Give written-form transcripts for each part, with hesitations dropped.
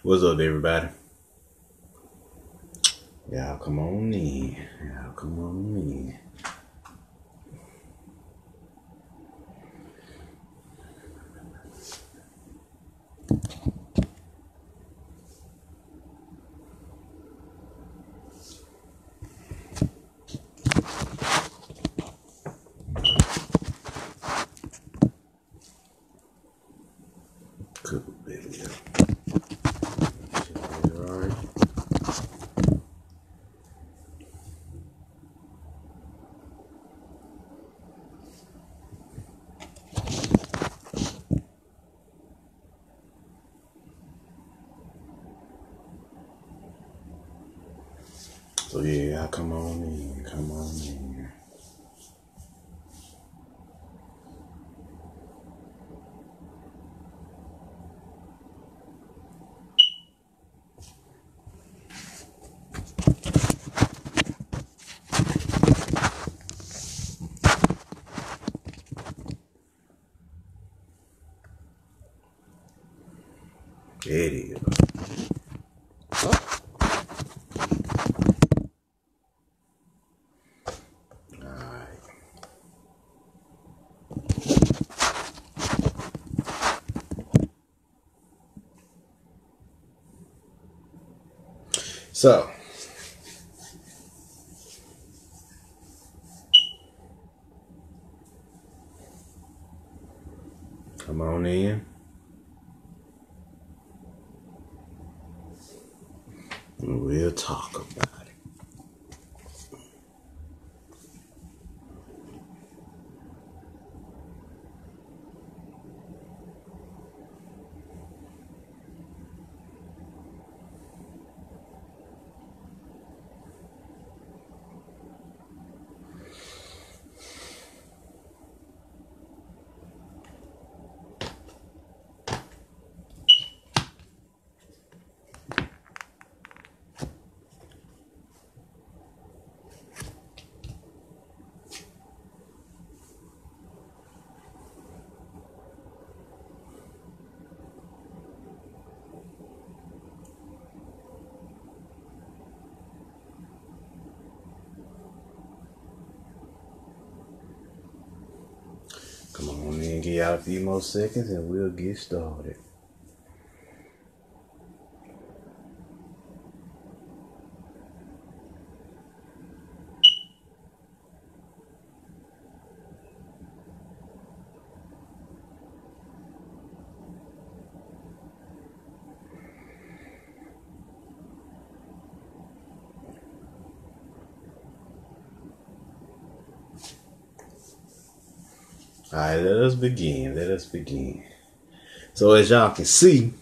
What's up, everybody? Y'all come on in. Y'all come on in. Cool, baby. All right. So yeah, y'all come on in. Come on in. There it is. So, come on in. And we'll talk about it. Come on in, give y'all a few more seconds and we'll get started. All right, let us begin. Let us begin. So as y'all can see,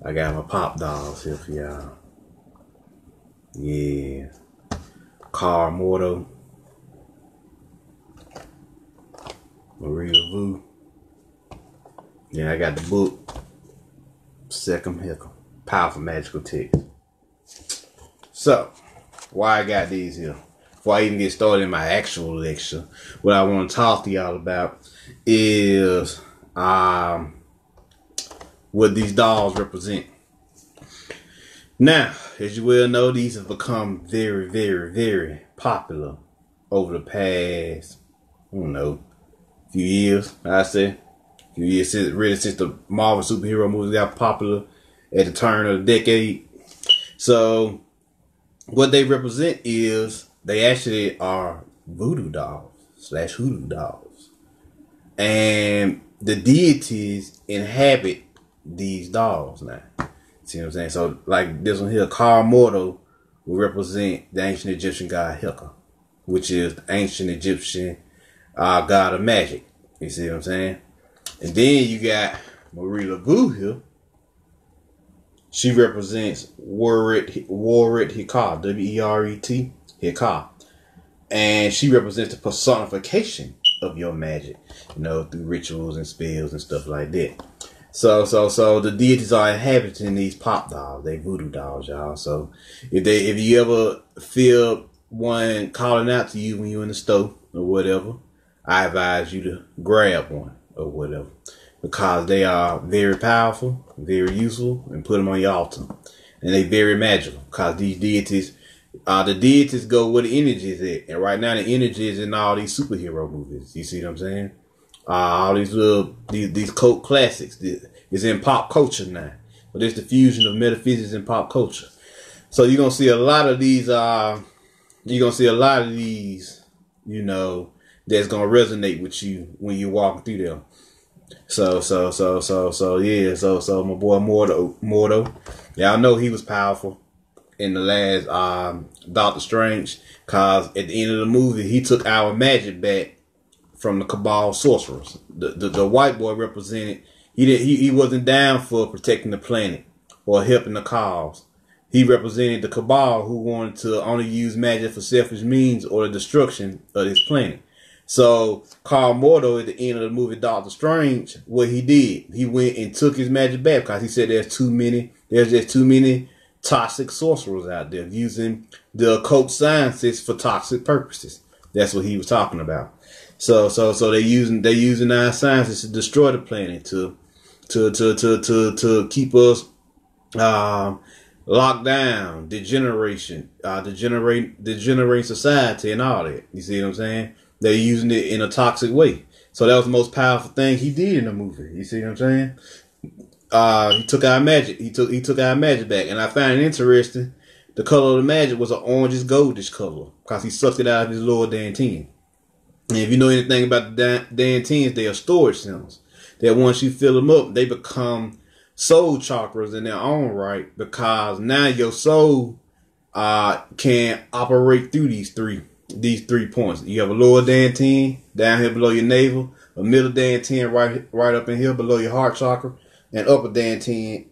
I got my pop dolls here for y'all. Yeah. Car Morto. Maria Vu. Yeah, I got the book. Second Hickle. Powerful Magical Text. So, why I got these here? Before I even get started in my actual lecture, what I want to talk to y'all about is what these dolls represent. Now, as you well know, these have become very, very, very popular over the past, I don't know, few years, I say. A few years since the Marvel superhero movies got popular at the turn of the decade. So, what they represent is they actually are voodoo dolls / hoodoo dolls. And the deities inhabit these dolls now. See what I'm saying? So, like this one here, Car Morto will represent the ancient Egyptian god Heka, which is the ancient Egyptian god of magic. You see what I'm saying? And then you got Maria Vu here. She represents Weret Heka, W-E-R-E-T, Heka. And she represents the personification of your magic, through rituals and spells and stuff like that. So the deities are inhabiting these pop dolls. They voodoo dolls, y'all. So if you ever feel one calling out to you when you're in the store or whatever, I advise you to grab one or whatever. because they are very powerful, very useful, and put them on your altar. And they very magical because these deities, the deities go where the energy is at. And right now the energy is in all these superhero movies. You see what I'm saying? All these these cult classics. It's in pop culture now. But it's the fusion of metaphysics and pop culture. So you're gonna see a lot of these. You know, that's gonna resonate with you when you walk through them. So yeah. So my boy Mordo, y'all know he was powerful in the last Doctor Strange, cause at the end of the movie he took our magic back from the Cabal sorcerers. The white boy represented. He wasn't down for protecting the planet or helping the cause. He represented the Cabal, who wanted to only use magic for selfish means or the destruction of this planet. So Carl Mordo at the end of the movie Doctor Strange, what he did, he went and took his magic back because he said there's just too many toxic sorcerers out there using the occult sciences for toxic purposes. That's what he was talking about. So they're using our sciences to destroy the planet, to keep us locked down, degenerate society and all that. You see what I'm saying? They're using it in a toxic way. So that was the most powerful thing he did in the movie. You see what I'm saying? He took our magic. He took our magic back, and I found it interesting. The color of the magic was an orangish goldish color because he sucked it out of his lower dantian. And if you know anything about the dantians, they are storage centers. That once you fill them up, they become soul chakras in their own right, because now your soul can operate through these three points. You have a lower dantian down here below your navel, a middle dantian right up in here below your heart chakra, and upper dantian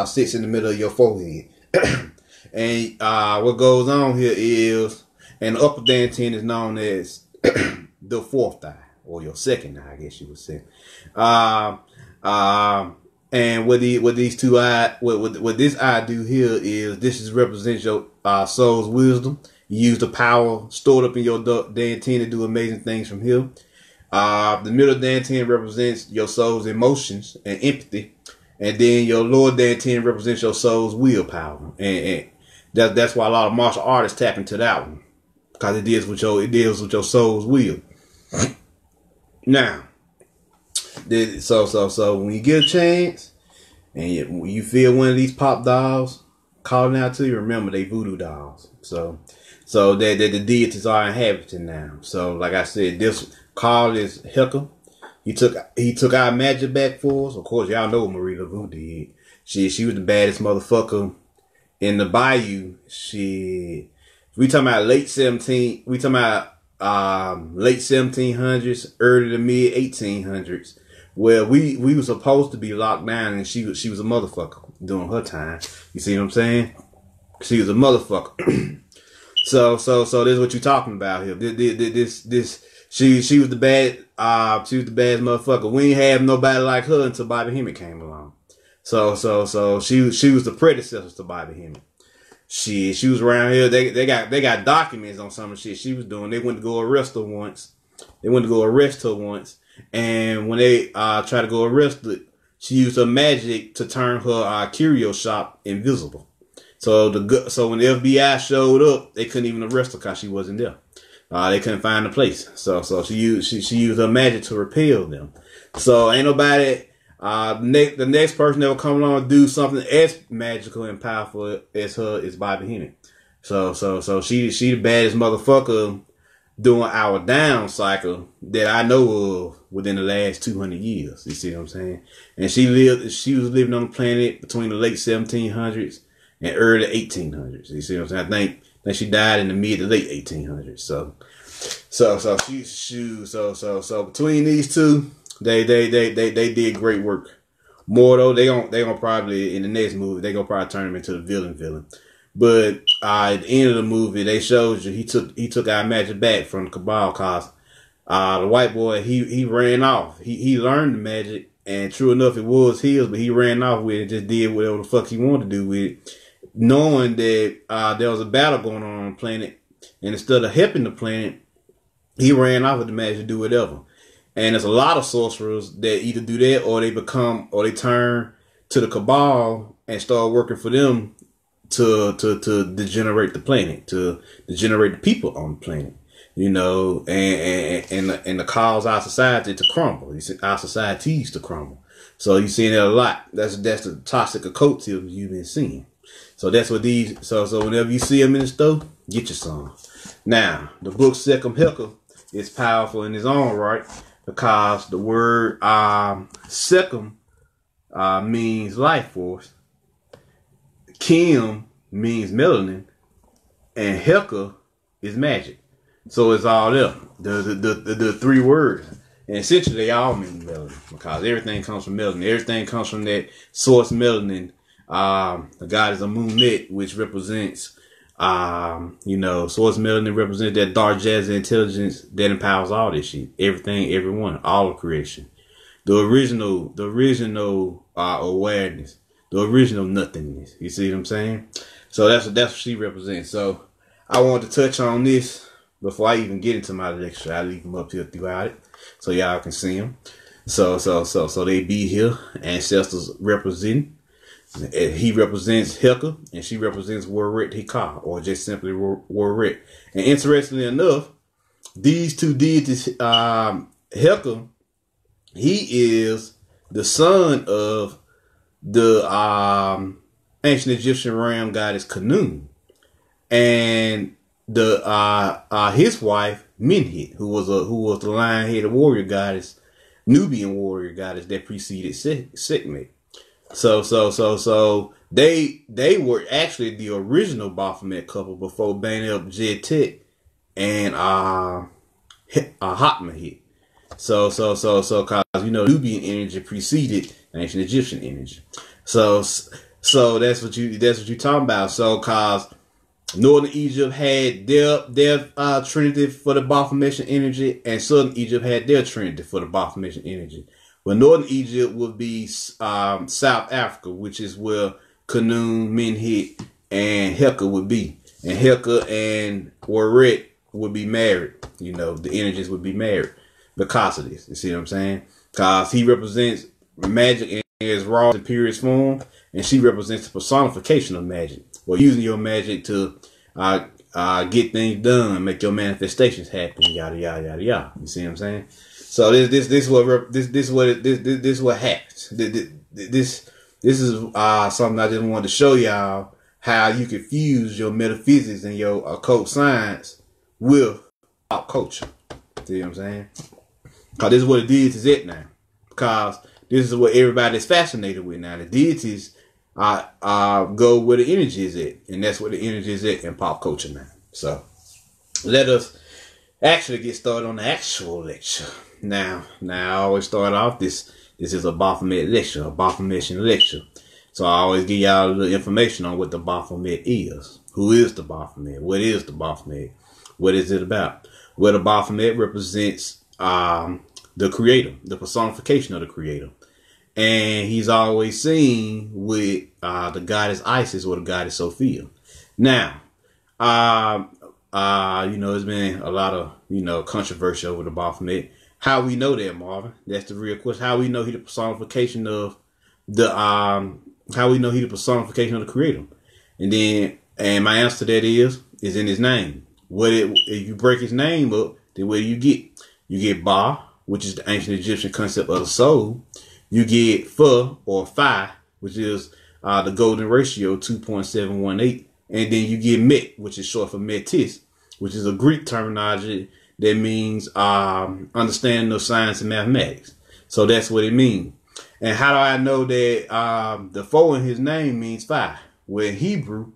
sits in the middle of your forehead. And what goes on here is, and the upper dantian is known as the fourth eye, or your second eye, I guess you would say. And what this eye do here is, this represents your soul's wisdom. You use the power stored up in your dantian to do amazing things from here. The middle dantian represents your soul's emotions and empathy, and then your lower dantian represents your soul's willpower. And that's why a lot of martial artists tap into that one, because it deals with your soul's will. Now, so when you get a chance and you feel one of these pop dolls calling out to you, remember they voodoo dolls. So that the deities are inhabiting now. So like I said, this Carl is Hecker. He took our magic back for us. Of course, y'all know what Marie LaVue did. She was the baddest motherfucker in the bayou. We talking about late 1700s, early to mid 1800s, where we were supposed to be locked down, and she was a motherfucker during her time. You see what I'm saying? She was a motherfucker. So this is what you're talking about here. She was the baddest motherfucker. We ain't have nobody like her until Bobby Hemmett came along. So she was the predecessor to Bobby Hemmett. She was around here. They got documents on some of the shit she was doing. They went to go arrest her once. And when they tried to go arrest her, she used her magic to turn her curio shop invisible. So when the FBI showed up, they couldn't even arrest her because she wasn't there. They couldn't find the place. So she used her magic to repel them. So ain't nobody. The next person that will come along and do something as magical and powerful as her is Bobby Hemmett. So she the baddest motherfucker during our down cycle that I know of within the last 200 years. You see what I'm saying? And she was living on the planet between the late 1700s and early 1800s. You see what I'm saying? I think she died in the mid to late 1800s. So between these two, they did great work. Mordo, they gonna probably, in the next movie, they gonna probably turn him into the villain. But at the end of the movie, they showed you he took our magic back from the Cabal, cause the white boy he ran off. He learned the magic, and true enough, it was his, but he ran off with it, just did whatever the fuck he wanted to do with it, knowing that there was a battle going on the planet, and instead of helping the planet, he ran off with the magic to do whatever. And there's a lot of sorcerers that either do that or they turn to the cabal and start working for them to degenerate the planet, to degenerate the people on the planet, you know, and to cause our society to crumble. You see, our societies to crumble. So you're seeing that a lot. That's the toxic occultism you've been seeing. So that's what these. So whenever you see them in the store, get you some. Now the book Second Hecker is powerful in its own right because the word Second means life force. Kim means melanin, and Hecker is magic. So it's all there. The three words, and essentially they all mean melanin because everything comes from melanin. Everything comes from that source melanin. The goddess of Moonnet, which represents, you know, source melanin represents that dark jazz intelligence that empowers all this shit. Everything, everyone, all of creation. The original awareness. The original nothingness. You see what I'm saying? So that's what she represents. So I want to touch on this before I even get into my lecture. I leave them up here throughout it so y'all can see them. So they be here. Ancestors representing. He represents Hecker and she represents Warret Hikar, or just simply Warret. And interestingly enough, these two deities, Hecker, he is the son of the ancient Egyptian ram goddess Khnum, and the his wife Menhit, who was the lion-headed warrior goddess, Nubian warrior goddess that preceded Sekhmet. So they were actually the original Baphomet couple before Bane Jetet and Hotma hit. So cause you know Nubian energy preceded ancient Egyptian energy. So that's what you talking about. So cause Northern Egypt had their trinity for the Baphomet energy, and Southern Egypt had their trinity for the Baphomet energy. Well, Northern Egypt would be South Africa, which is where Khnum, Menhit, and Hecker would be. And Hecker and Warret would be married. You know, the energies would be married because of this. You see what I'm saying? Because he represents magic in its raw and purest form, and she represents the personification of magic. Or using your magic to get things done, make your manifestations happen, yada yada yada yada. You see what I'm saying? So this what happens. This is something I just wanted to show y'all, how you can fuse your metaphysics and your occult science with pop culture. See what I'm saying? Because this is what the deities is at now. Because this is what everybody's fascinated with now. The deities go where the energy is at, and that's where the energy is at in pop culture now. So let us actually get started on the actual lecture. Now I always start off this is a Baphomet lecture, a Baphomet lecture. So I always give y'all a little information on what the Baphomet is. Who is the Baphomet? What is the Baphomet? What is it about? Well, the Baphomet represents the creator, the personification of the creator. And he's always seen with the goddess Isis or the goddess Sophia. Now, you know, there's been a lot of, you know, controversy over the Baphomet. How we know that, Marvin? That's the real question. How we know he the personification of the how we know he the personification of the creator? And my answer to that is in his name. If you break his name up, then what do you get? You get Ba, which is the ancient Egyptian concept of the soul. You get Fa or Phi, which is the golden ratio 2.718, and then you get Met, which is short for Metis, which is a Greek terminology that means understanding of science and mathematics. So that's what it means. And how do I know that the 4 in his name means 5? Well, in Hebrew,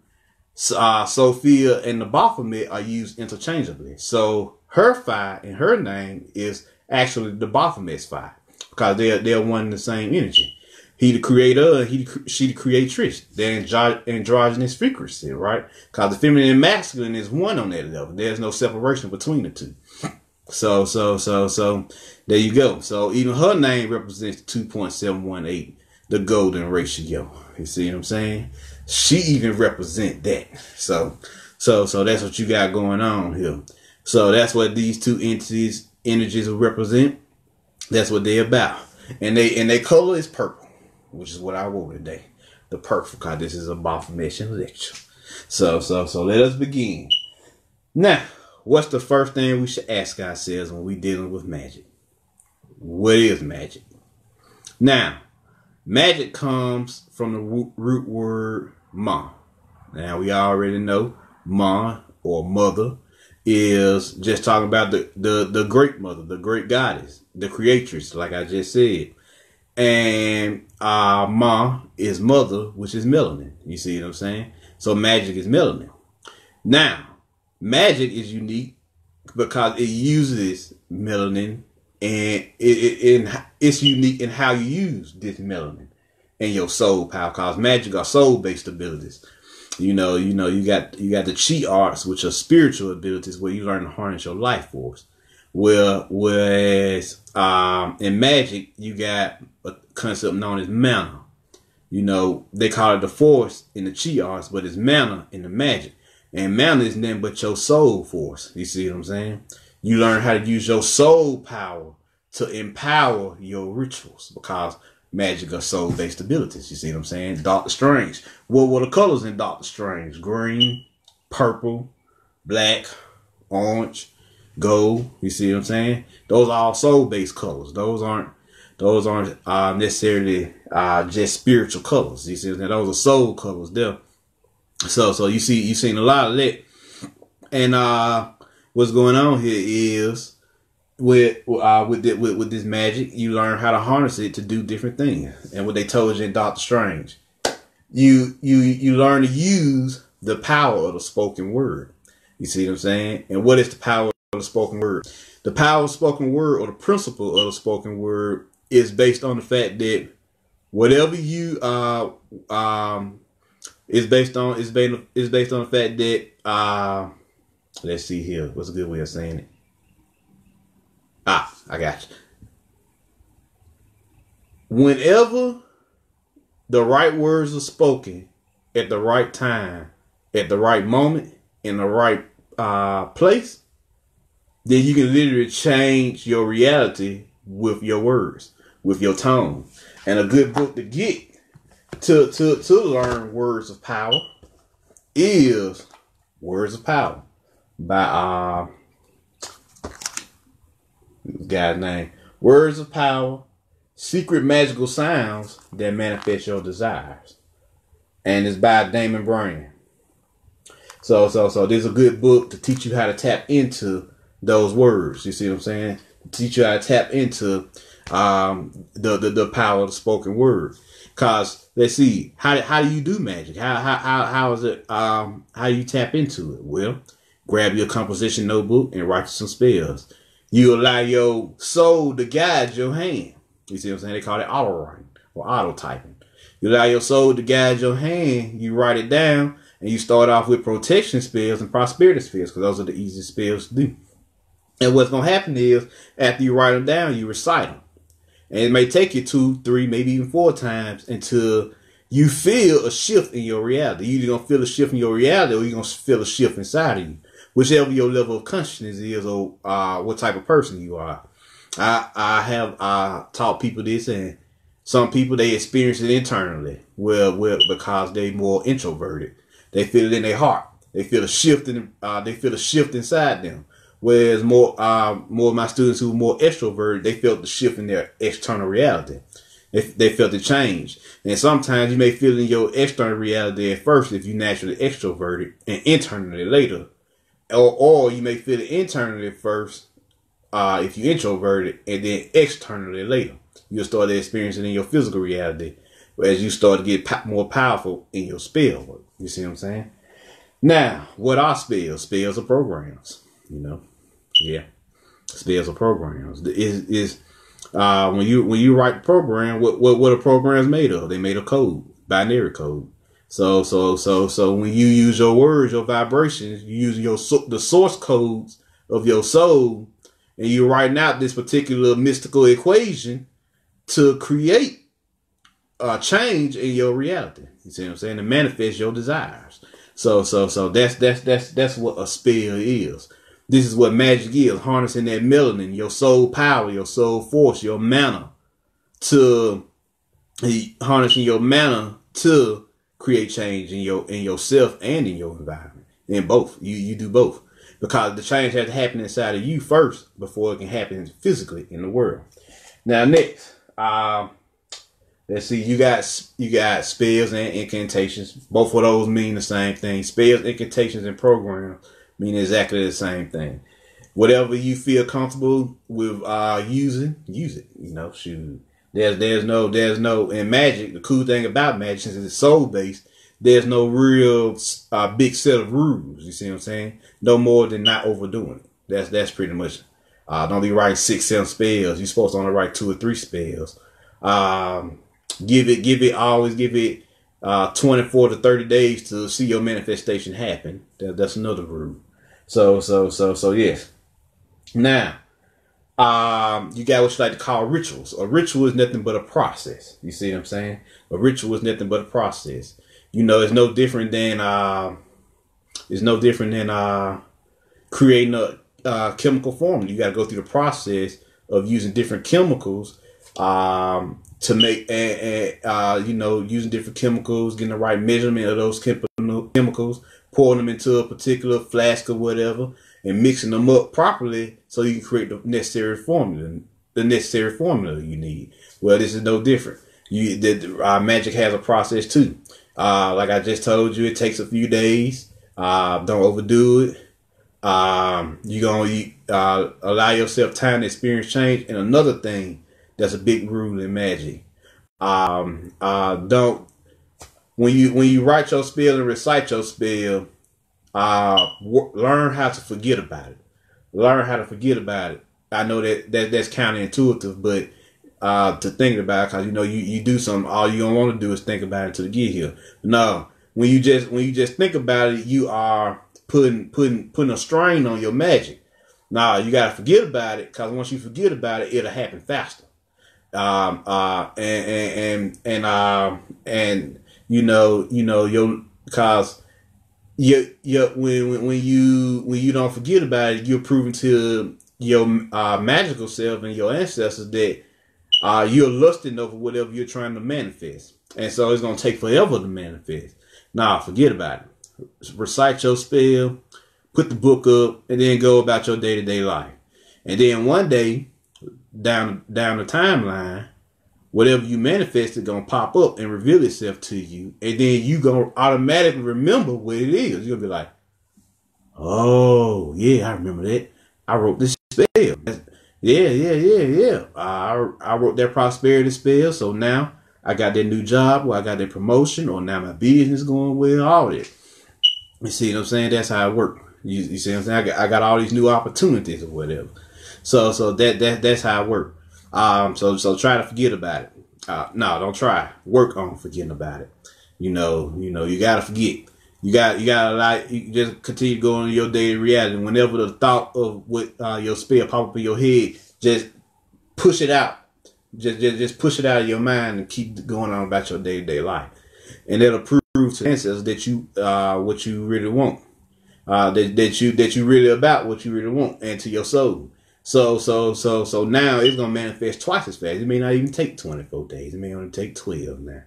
Sophia and the Baphomet are used interchangeably. So her 5 in her name is actually the Baphomet's 5 because they're one and the same energy. He the creator, she the creatrix. They're androgynous frequency, right? Because the feminine and masculine is one on that level. There's no separation between the two. So there you go. So even her name represents 2.718, the golden ratio. You see what I'm saying? She even represent that. So that's what you got going on here. So that's what these two energies will represent. That's what they're about. And they color is purple, which is what I wore today. The purple, because this is a Baphomet lecture. So let us begin. Now, what's the first thing we should ask ourselves when we dealing with magic? What is magic? Now, magic comes from the root word ma. Now, we already know ma or mother is just talking about the great mother, the great goddess, the creatrix, like I just said. And ma is mother, which is melanin. You see what I'm saying? So magic is melanin. Now, magic is unique because it uses melanin, and it's unique in how you use this melanin and your soul power. Because magic are soul-based abilities. You got the chi arts, which are spiritual abilities where you learn to harness your life force. Whereas in magic, you got a concept known as mana. They call it the force in the chi arts, but it's mana in the magic. And mana is nothing but your soul force. You see what I'm saying? You learn how to use your soul power to empower your rituals, because magic are soul-based abilities. You see what I'm saying? Doctor Strange. What were the colors in Doctor Strange? Green, purple, black, orange, gold. You see what I'm saying? Those are all soul-based colors. Those aren't necessarily just spiritual colors. You see what I'm saying? Those are soul colors there. So you've seen a lot of that. And what's going on here is with this magic, you learn how to harness it to do different things. And what they told you in Doctor Strange, you learn to use the power of the spoken word. You see what I'm saying? And what is the power of the spoken word? The power of the spoken word, or the principle of the spoken word, is based on the fact that whatever you is based on the fact that let's see here. What's a good way of saying it? I got you. Whenever the right words are spoken at the right time, at the right moment, in the right place, then you can literally change your reality with your words, with your tone. And a good book to get to learn words of power is Words of Power by this guy's name. Words of Power, Secret Magical Sounds That Manifest Your Desires. And it's by Damon Brand. So this is a good book to teach you how to tap into those words. You see what I'm saying? To teach you how to tap into the power of the spoken word. Cause let's see, how do you do magic? How is it? How do you tap into it? Well, grab your composition notebook and write some spells. You allow your soul to guide your hand. You see what I'm saying? They call it auto writing or auto typing. You allow your soul to guide your hand. You write it down, and you start off with protection spells and prosperity spells, because those are the easiest spells to do. And what's gonna happen is, after you write them down, you recite them. And it may take you 2, 3, maybe even 4 times until you feel a shift in your reality. You're either going to feel a shift in your reality, or you're going to feel a shift inside of you. Whichever your level of consciousness is, or what type of person you are. I have taught people this, and some people, they experience it internally. Well, because they more introverted. They feel it in their heart. They feel a shift inside them. Whereas more of my students who are more extroverted, they felt the shift in their external reality. They felt the change. And sometimes you may feel in your external reality at first if you're naturally extroverted, and internally later. Or you may feel it internally first if you're introverted, and then externally later. You'll start experiencing in your physical reality as you start to get more powerful in your spell work. You see what I'm saying? Now, what are spells? Spells are programs. Yeah, spells are programs. When you write the program, what a program is made of? They made of code, binary code. So when you use your words, your vibrations, you use the source codes of your soul, and you're writing out this particular mystical equation to create a change in your reality. You see what I'm saying? To manifest your desires. So that's what a spell is. This is what magic is, harnessing that melanin, your soul power, your soul force, your mana, to harnessing your mana to create change in yourself and in your environment. In both. You do both. Because the change has to happen inside of you first before it can happen physically in the world. Now next, let's see, you got spells and incantations. Both of those mean the same thing. Spells, incantations, and programs mean exactly the same thing. Whatever you feel comfortable with using, use it. You know, shoot. There's no in magic. The cool thing about magic, since it's soul based, there's no real big set of rules. You see what I'm saying? No more than not overdoing it. That's pretty much. Don't be writing 6, 7 spells. You're supposed to only write 2 or 3 spells. Always give it 24 to 30 days to see your manifestation happen. That's another rule. So yes. Now, you got what you like to call rituals. A ritual is nothing but a process. You see what I'm saying? A ritual is nothing but a process. You know, it's no different than creating a chemical formula. You got to go through the process of using different chemicals to make using different chemicals, getting the right measurement of those chemicals, pouring them into a particular flask or whatever, and mixing them up properly so you can create the necessary formula you need. Well, this is no different. Magic has a process too. Like I just told you, it takes a few days. Don't overdo it. You're going to allow yourself time to experience change. And another thing that's a big rule in magic. Don't, when you write your spell and recite your spell, learn how to forget about it. Learn how to forget about it. I know that's counterintuitive, but to think about it, because you do something, all you don't want to do is think about it until you get here. No, when you just think about it, you are putting a strain on your magic. Nah, you gotta forget about it, because once you forget about it, it'll happen faster. Because when you don't forget about it, you're proving to your magical self and your ancestors that you're lusting over whatever you're trying to manifest. And so it's going to take forever to manifest. Nah, forget about it. Recite your spell, put the book up, and then go about your day-to-day life. And then one day, down the timeline, whatever you manifested going to pop up and reveal itself to you. And then you going to automatically remember what it is. You're going to be like, oh, yeah, I remember that. I wrote this spell. Yeah. I wrote that prosperity spell. So now I got that new job, or I got that promotion, or now my business going well, all that. You see what I'm saying? That's how it works. You see what I'm saying? I got all these new opportunities or whatever. So that's how it works. So try to forget about it. No, don't try. Work on forgetting about it. You gotta forget. You gotta you just continue going to your daily reality. Whenever the thought of what your spell pop up in your head, just push it out. Just push it out of your mind and keep going on about your day-to-day life. And that'll prove to the ancestors that you what you really want. That you really about what you really want, and to your soul. So now it's gonna manifest twice as fast. It may not even take 24 days. It may only take 12 now.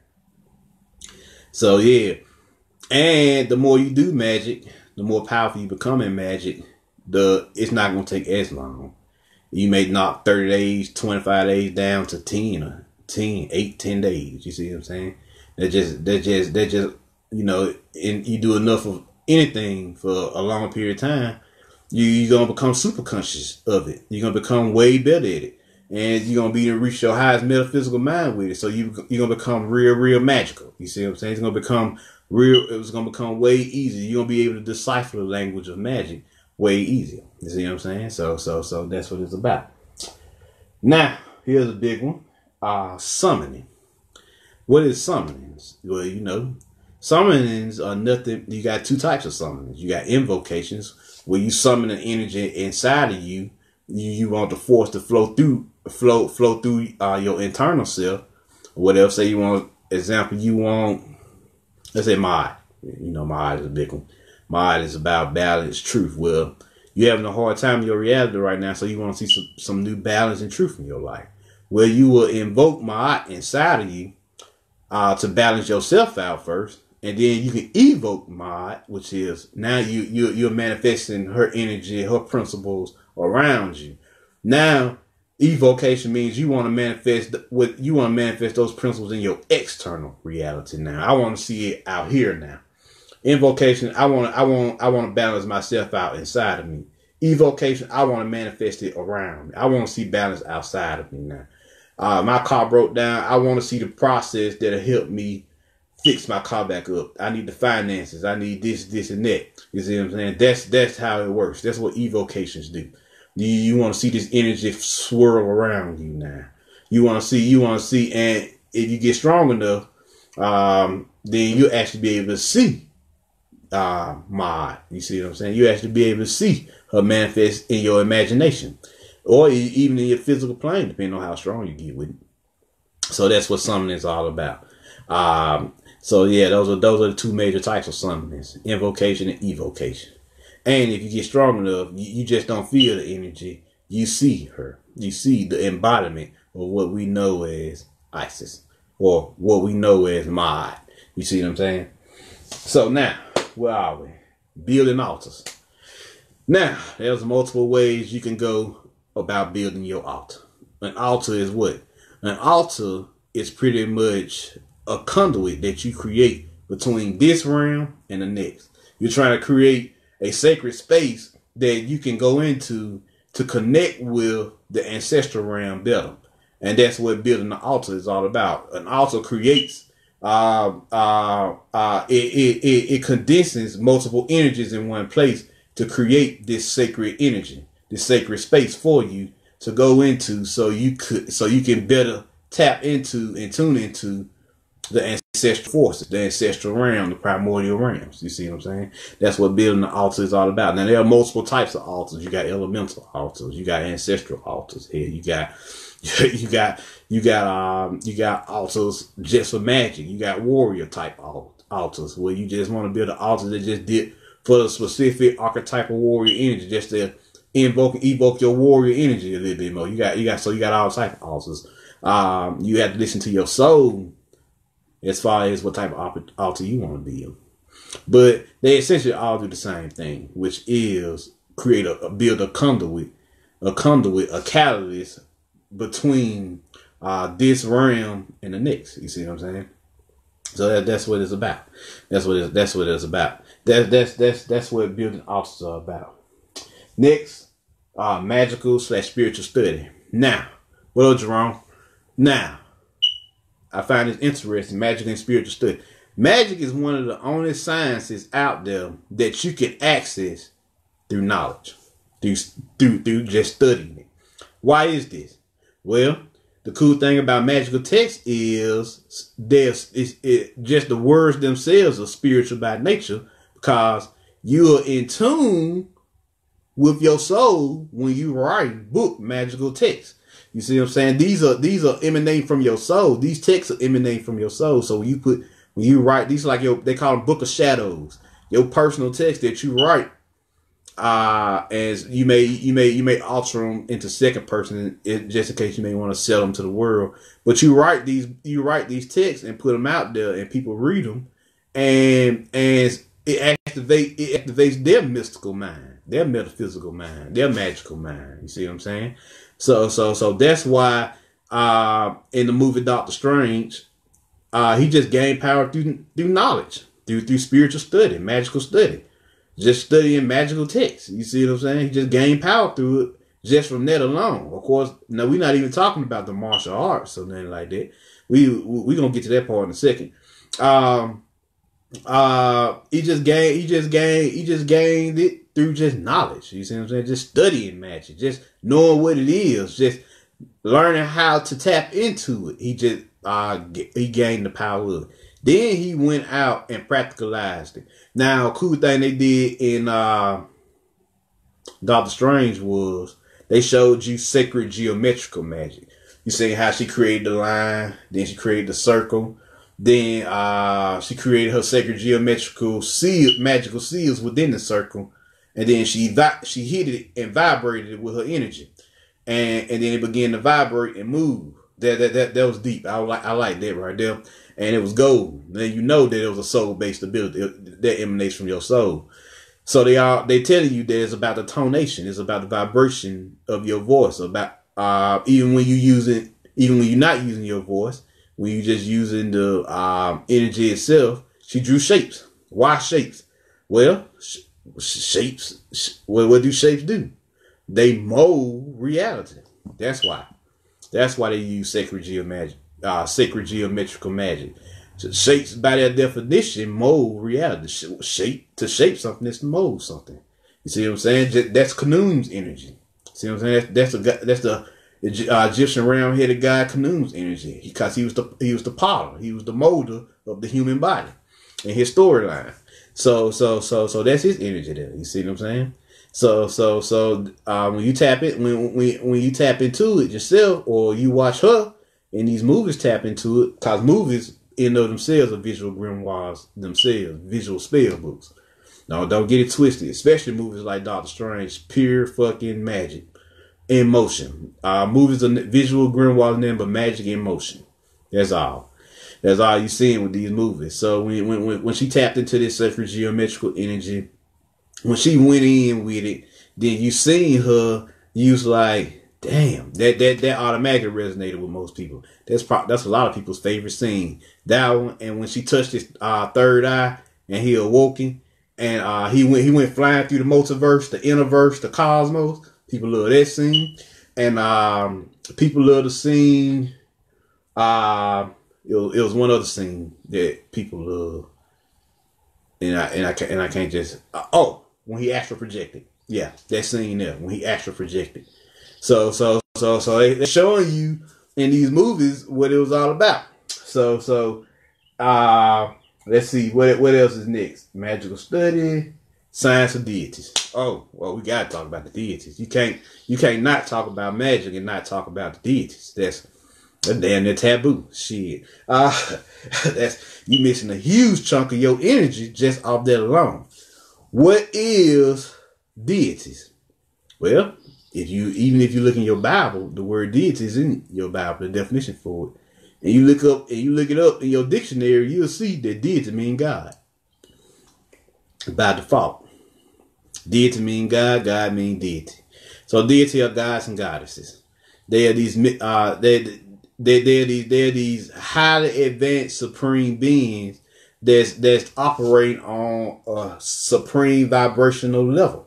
So yeah. And the more you do magic, the more powerful you become in magic, it's not gonna take as long. You may knock 30 days, 25 days down to 10 or 10 days. You see what I'm saying? That just and you do enough of anything for a long period of time, you're going to become super conscious of it. You're going to become way better at it. And you're going to be able to reach your highest metaphysical mind with it. So you're going to become real magical. You see what I'm saying? It's going to become it's going to become way easier. You're going to be able to decipher the language of magic way easier. You see what I'm saying? So that's what it's about. Now, here's a big one. Summoning. What is summonings? Well, summonings are nothing. You got 2 types of summonings. You got invocations, where you summon an energy inside of you. You want the force to flow through your internal self. Whatever. Say you want, example, let's say Magi. Magi is a big one. Magi is about balance, truth. Well, You're having a hard time in your reality right now, so you want to see some new balance and truth in your life. Well, you will invoke Ma'at inside of you to balance yourself out first, and then you can evoke Ma'at, which is now you're manifesting her energy, her principles around you. Now, evocation means you want to manifest those principles in your external reality. Now, I want to see it out here now. Invocation, I want to balance myself out inside of me. Evocation, I want to manifest it around me. I want to see balance outside of me now. My car broke down. I want to see the process that'll help me fix my car back up. I need the finances. I need this, and that. You see what I'm saying? That's how it works. That's what evocations do. You want to see this energy swirl around you now. You want to see, and if you get strong enough, then you'll actually be able to see Ma'at. You see what I'm saying? You actually be able to see her manifest in your imagination, or even in your physical plane, depending on how strong you get with it. So that's what summoning is all about. So yeah, those are the two major types of summonings: invocation and evocation. And if you get strong enough, you just don't feel the energy. You see her. You see the embodiment of what we know as Isis, or what we know as Ma'at. You see what I'm saying? So now, where are we? Building altars. Now, there's multiple ways you can go about building your altar. An altar is what? An altar is pretty much a conduit that you create between this realm and the next. You're trying to create a sacred space that you can go into to connect with the ancestral realm better. And that's what building the altar is all about. An altar creates, it condenses multiple energies in one place to create this sacred energy, this sacred space for you to go into, so you can better tap into and tune into the ancestral forces, the ancestral realm, the primordial realms. You see what I'm saying? That's what building the altar is all about. Now, there are multiple types of altars. You got elemental altars. You got ancestral altars here. You got altars just for magic. You got warrior type altars where you just want to build an altar that just did for the specific archetypal warrior energy, just to evoke your warrior energy a little bit more. You got all type of altars. You have to listen to your soul as far as what type of altar you want to build. But they essentially all do the same thing, which is build a conduit, a catalyst between this realm and the next. You see what I'm saying? So that's what it's about. That's what it's about. That's what building altars are about. Next, magical/spiritual study. Now, well, Jerome. Now, I find this interesting, magic and spiritual study. Magic is one of the only sciences out there that you can access through knowledge, through just studying it. Why is this? Well, the cool thing about magical text is just the words themselves are spiritual by nature, because you are in tune with your soul when you write book magical text. You see what I'm saying? These are emanating from your soul. These texts are emanating from your soul. So when you write, these are like they call them book of shadows. Your personal text that you write, as you may alter them into second person, just in case you may want to sell them to the world. But you write these texts and put them out there, and people read them, and it activates their mystical mind, their metaphysical mind, their magical mind. You see what I'm saying? So that's why in the movie Doctor Strange, he just gained power through knowledge, through spiritual study, magical study, just studying magical texts. You see what I'm saying? He just gained power through it just from that alone. Of course, now we're not even talking about the martial arts or nothing like that. We're gonna get to that part in a second. He just gained it through just knowledge. You see what I'm saying? Just studying magic, just knowing what it is, just learning how to tap into it. He just he gained the power of it. Then he went out and practicalized it. Now, a cool thing they did in Doctor Strange was they showed you sacred geometrical magic. You see how she created the line, then she created the circle, then she created her sacred geometrical magical seals within the circle. and then she hit it and vibrated it with her energy, and then it began to vibrate and move. That was deep. I like that right there, and it was gold. Then you know that it was a soul based ability that emanates from your soul. So they telling you that it's about the tonation, it's about the vibration of your voice, about even when you're not using your voice, when you're just using the energy itself. She drew shapes. Why shapes? Well, shapes. What do shapes do? They mold reality. That's why. That's why they use sacred geometrical magic. So shapes, by their definition, mold reality. To shape something is to mold something. You see what I'm saying? That's Khnum's energy. See what I'm saying? That's the Egyptian round-headed guy Khnum's energy, because he was the potter, he was the molder of the human body and his storyline. So that's his energy there. You see what I'm saying? So when you tap it, when you tap into it yourself, or you watch her in these movies tap into it, because movies in of themselves are visual grimoires themselves, visual spell books. No, don't get it twisted. Especially movies like Doctor Strange, pure fucking magic in motion. Movies are visual grimoires, nothing but magic in motion. That's all. That's all you seeing with these movies. So when she tapped into this sacred geometrical energy, when she went in with it, then you seen her. You was like, damn, that automatically resonated with most people. That's a lot of people's favorite scene. That one, and when she touched his third eye and he awoken, and he went flying through the multiverse, the interverse, the cosmos. People love that scene, and people love the scene. It was one other scene that people love, and I can't just when he astral projected. Yeah, that scene there when he astral projected. So they're showing you in these movies what it was all about. So let's see what else is next. Magical study, science of deities. Oh, well, we gotta talk about the deities. You can't not talk about magic and not talk about the deities. That's damn near taboo. Shit. That's you missing a huge chunk of your energy just off that alone. What is deities? Well, even if you look in your Bible, the word deity is in your Bible, the definition for it. And you look it up in your dictionary, you'll see that deity means God. By default. Deity means God, God means deity. So deity are gods and goddesses. They are these highly advanced supreme beings that's operating on a supreme vibrational level.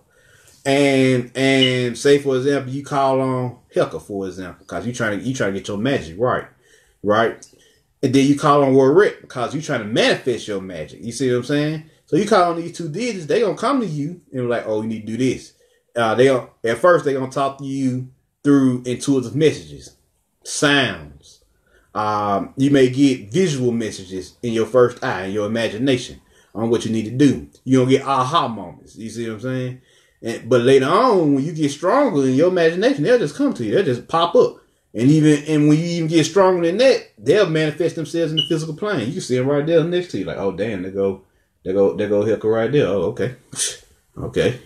And say, for example, you call on Heka, for example, because you trying to get your magic right, and then you call on Warwick because you trying to manifest your magic. You see what I'm saying? So you call on these two deities, they gonna come to you and be like, oh, you need to do this. At first they gonna talk to you through intuitive messages, sounds. You may get visual messages in your first eye, in your imagination, on what you need to do. You gonna get aha moments. You see what I'm saying? But later on, when you get stronger in your imagination, they'll just come to you. They'll just pop up. And when you even get stronger than that, they'll manifest themselves in the physical plane. You can see them right there next to you. Like, oh damn, there go Heka right there. Oh, okay. Okay.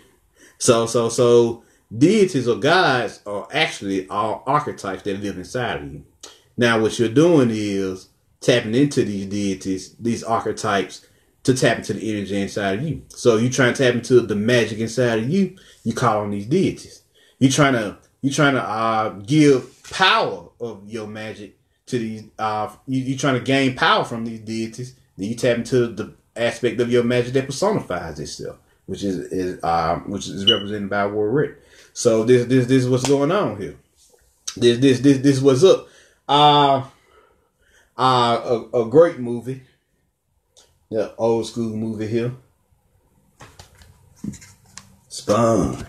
So deities or gods are actually all archetypes that live inside of you. Now what you're doing is tapping into these deities, these archetypes, to tap into the energy inside of you. So you trying to tap into the magic inside of you, you call on these deities. You trying to give power of your magic to these. You trying to gain power from these deities. Then you tap into the aspect of your magic that personifies itself, which is represented by Warwick. So this is what's going on here. This is what's up. A great movie. The old school movie here. Spawn.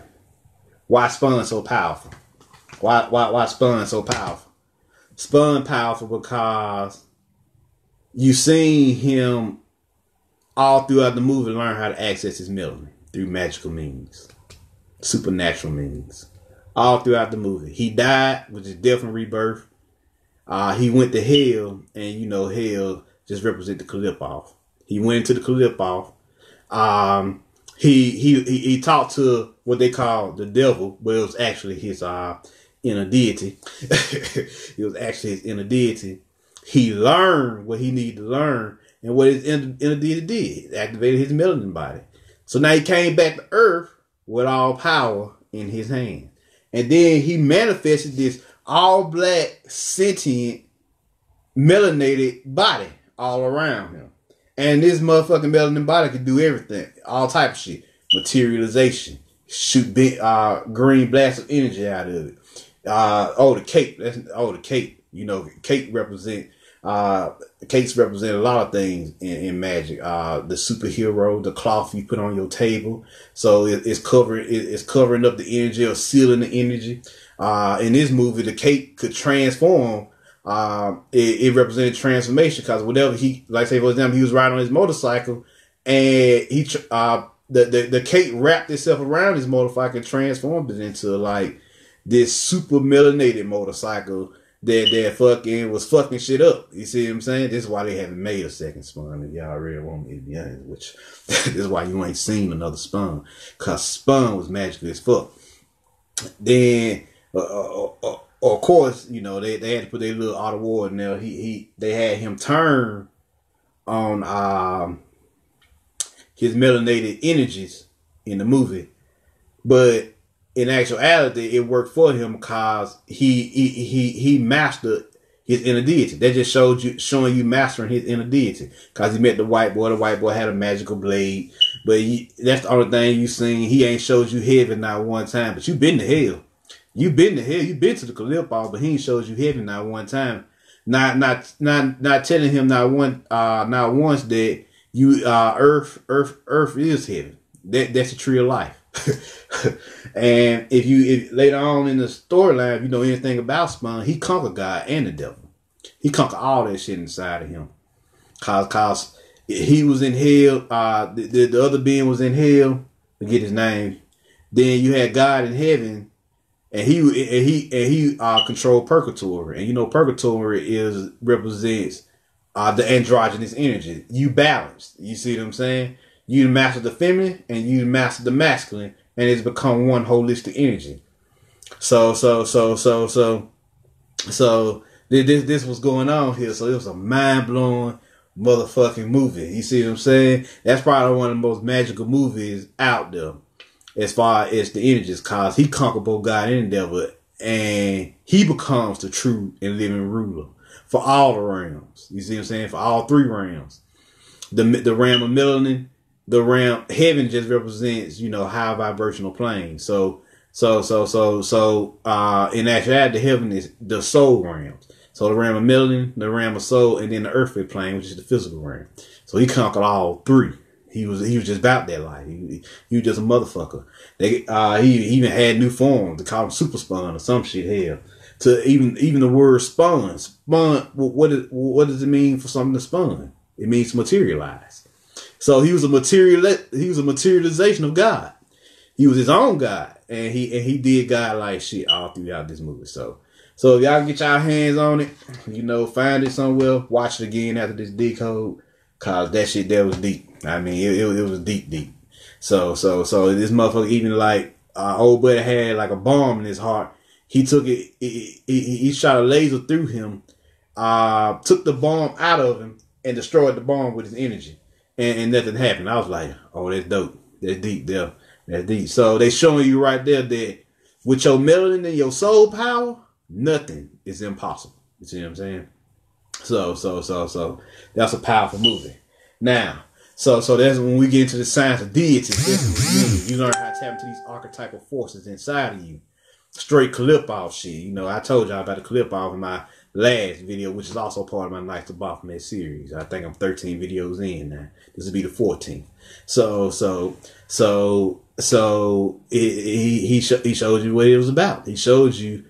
Why Spawn so powerful? Why Spawn so powerful? Spawn powerful because you seen him all throughout the movie learn how to access his melanin through magical means, supernatural means. All throughout the movie. He died, which is death and rebirth. He went to hell, and hell just represents the Kalip off. He went into the Kalip off. he talked to what they call the devil, but it was actually his inner deity. It was actually his inner deity. He learned what he needed to learn, and what his inner deity did, activated his melanin body. So now he came back to Earth with all power in his hand, and then he manifested this all black, sentient, melanated body all around him. And this motherfucking melanin body could do everything. All type of shit. Materialization. Shoot big, green blast of energy out of it. The cape. The cape. You know, cape represent, capes represent a lot of things in magic. The superhero, the cloth you put on your table. So it's covering up the energy or sealing the energy. In this movie, the cape could transform. It represented transformation, because whatever say for example, he was riding on his motorcycle, and the cape wrapped itself around his motorcycle and transformed it into like this super melanated motorcycle that fucking was fucking shit up. You see what I'm saying? This is why they haven't made a second Spawn. If y'all really want me to be honest, which this is why you ain't seen another Spawn, cause Spawn was magical as fuck. Then of course, you know, they had to put their little Art of War in there. They had him turn on his melanated energies in the movie, but in actuality, it worked for him because he mastered his inner deity. That just showing you mastering his inner deity, because he met the white boy. The white boy had a magical blade, but that's the only thing you seen. He ain't showed you heaven not one time, but you been to hell. You've been to hell. You've been to the Calypso, but he ain't showed you heaven not one time. Not telling him not once that you Earth is heaven. That's the tree of life. And if later on in the storyline, if you know anything about Spawn, he conquered God and the devil. He conquered all that shit inside of him. Cause he was in hell. The other being was in hell. Forget his name. Then you had God in heaven. And he controlled purgatory, and you know purgatory represents the androgynous energy. You balanced. You see what I'm saying? You master the feminine and you master the masculine, and it's become one holistic energy. So this was going on here. So it was a mind blowing motherfucking movie. You see what I'm saying? That's probably one of the most magical movies out there, as far as the energies, cause he conquered both God and the devil, and he becomes the true and living ruler for all the realms. You see what I'm saying? For all three realms. The realm of melanin, the realm heaven just represents, you know, high vibrational plane. So in actuality, heaven is the soul realms. So the realm of melanin, the realm of soul, and then the earthly plane, which is the physical realm. So he conquered all three. He was just about that life. He was just a motherfucker. He even had new forms. They call him Super Spawn or some shit. Hell, to even the word spawn. What does it mean for something to spawn? It means to materialize. So he was a materialization of God. He was his own God, and he did God like shit all throughout this movie. So if y'all get y'all hands on it, you know, find it somewhere, watch it again after this decode, cause that shit there was deep. I mean, it was deep. So this motherfucker, even like old buddy had like a bomb in his heart. He took it. He shot a laser through him, took the bomb out of him, and destroyed the bomb with his energy, and nothing happened. I was like, oh, that's dope. That's deep there. That's deep. So they showing you right there that with your melanin and your soul power, nothing is impossible. You see what I'm saying? So that's a powerful movie. Now. So that's when we get into the science of deities. You learn how to tap into these archetypal forces inside of you. Straight clip off shit. You know, I told y'all about the clip off in my last video, which is also part of my Knights of Baphomet series. I think I'm 13 videos in now. This will be the 14th. He showed you what it was about. He showed you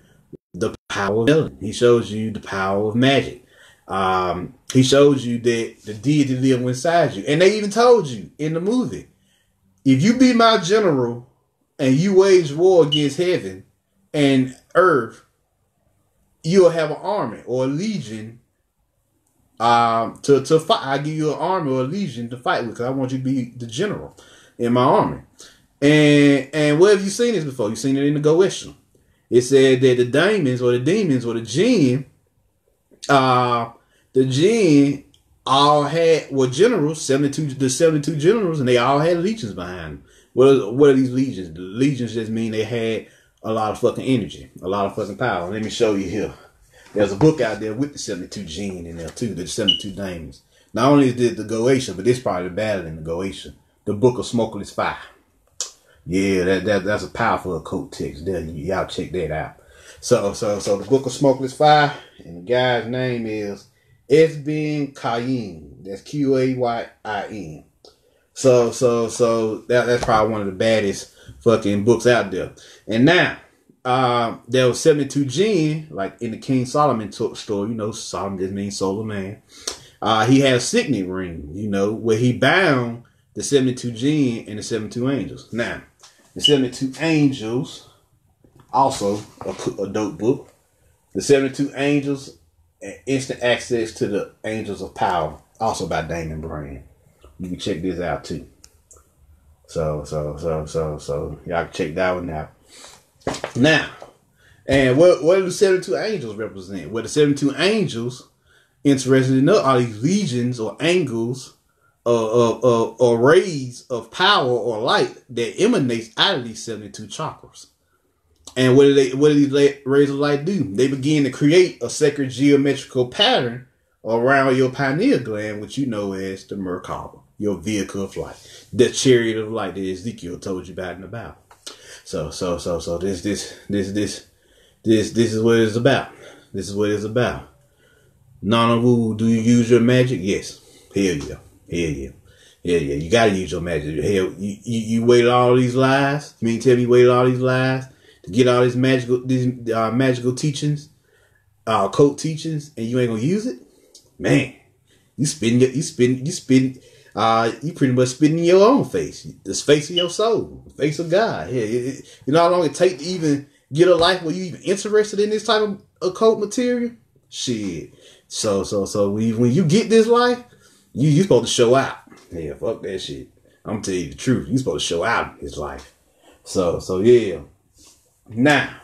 the power of villain. He shows you the power of magic. He shows you that the deity lives inside you. And they even told you in the movie, if you be my general and you wage war against heaven and earth, you'll have an army or a legion to fight. I give you an army or a legion to fight with, because I want you to be the general. in my army. And where have you seen this before? You've seen it in the Goetia. It said that the demons or the jinn, the jinn all were generals, the 72 generals, and they all had legions behind them. What are these legions? The legions just mean they had a lot of fucking energy, a lot of fucking power. Let me show you here. There's a book out there with the 72 jinn in there too, the 72 demons. Not only is it the Goetia, but this part of the battle in the Goetia. The Book of Smokeless Fire. Yeah, that's a powerful occult text there. Y'all check that out. So the Book of Smokeless Fire, and the guy's name is Esben Qayyim. That's Qayin. So that's probably one of the baddest fucking books out there. And now, there was 72 jinn, like in the King Solomon story. You know, Solomon just means solar man. He had a signet ring, you know, where he bound the 72 jinn and the 72 angels. Now, the 72 angels, also a dope book. The 72 angels and instant access to the angels of power, also by Damon Brand. You can check this out too. So y'all can check that one out. Now, and what do the 72 angels represent? Well, the 72 angels, interesting enough, are these legions or angles or rays of power or light that emanates out of these 72 chakras. And what do these rays of light do? They begin to create a sacred geometrical pattern around your pineal gland, which you know as the Merkaba, your vehicle of light, the chariot of light that Ezekiel told you about in the Bible. So this is what it's about. This is what it's about. Nanawu, do you use your magic? Yes. Hell yeah. You gotta use your magic. Hell, you waited all these lies. You mean tell me you waited all these lies to get all these magical teachings, occult teachings, and you ain't gonna use it? Man, you pretty much spitting in your own face. The face of your soul, the face of God. Yeah, you know how long it take to even get a life where you even interested in this type of occult material? Shit. So when you get this life, you supposed to show out. Yeah, fuck that shit. I'm gonna tell you the truth. You supposed to show out his life. So yeah. Now,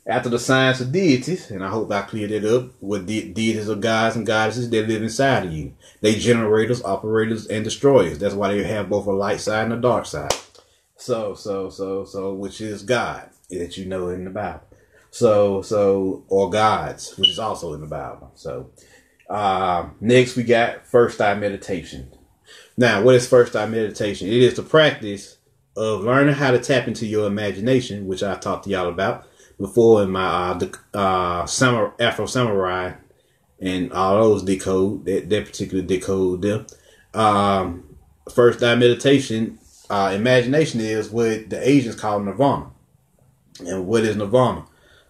after the science of deities, and I hope I cleared it up, what deities are gods and goddesses that live inside of you. They generators, operators, and destroyers. That's why they have both a light side and a dark side. So which is God that you know in the Bible. Or gods, which is also in the Bible. So next we got first eye meditation. Now, what is first eye meditation? It is the practice of learning how to tap into your imagination, which I talked to y'all about before in my Afro Samurai and all those decode, that particular decode there. First eye meditation, imagination is what the Asians call nirvana. And what is nirvana?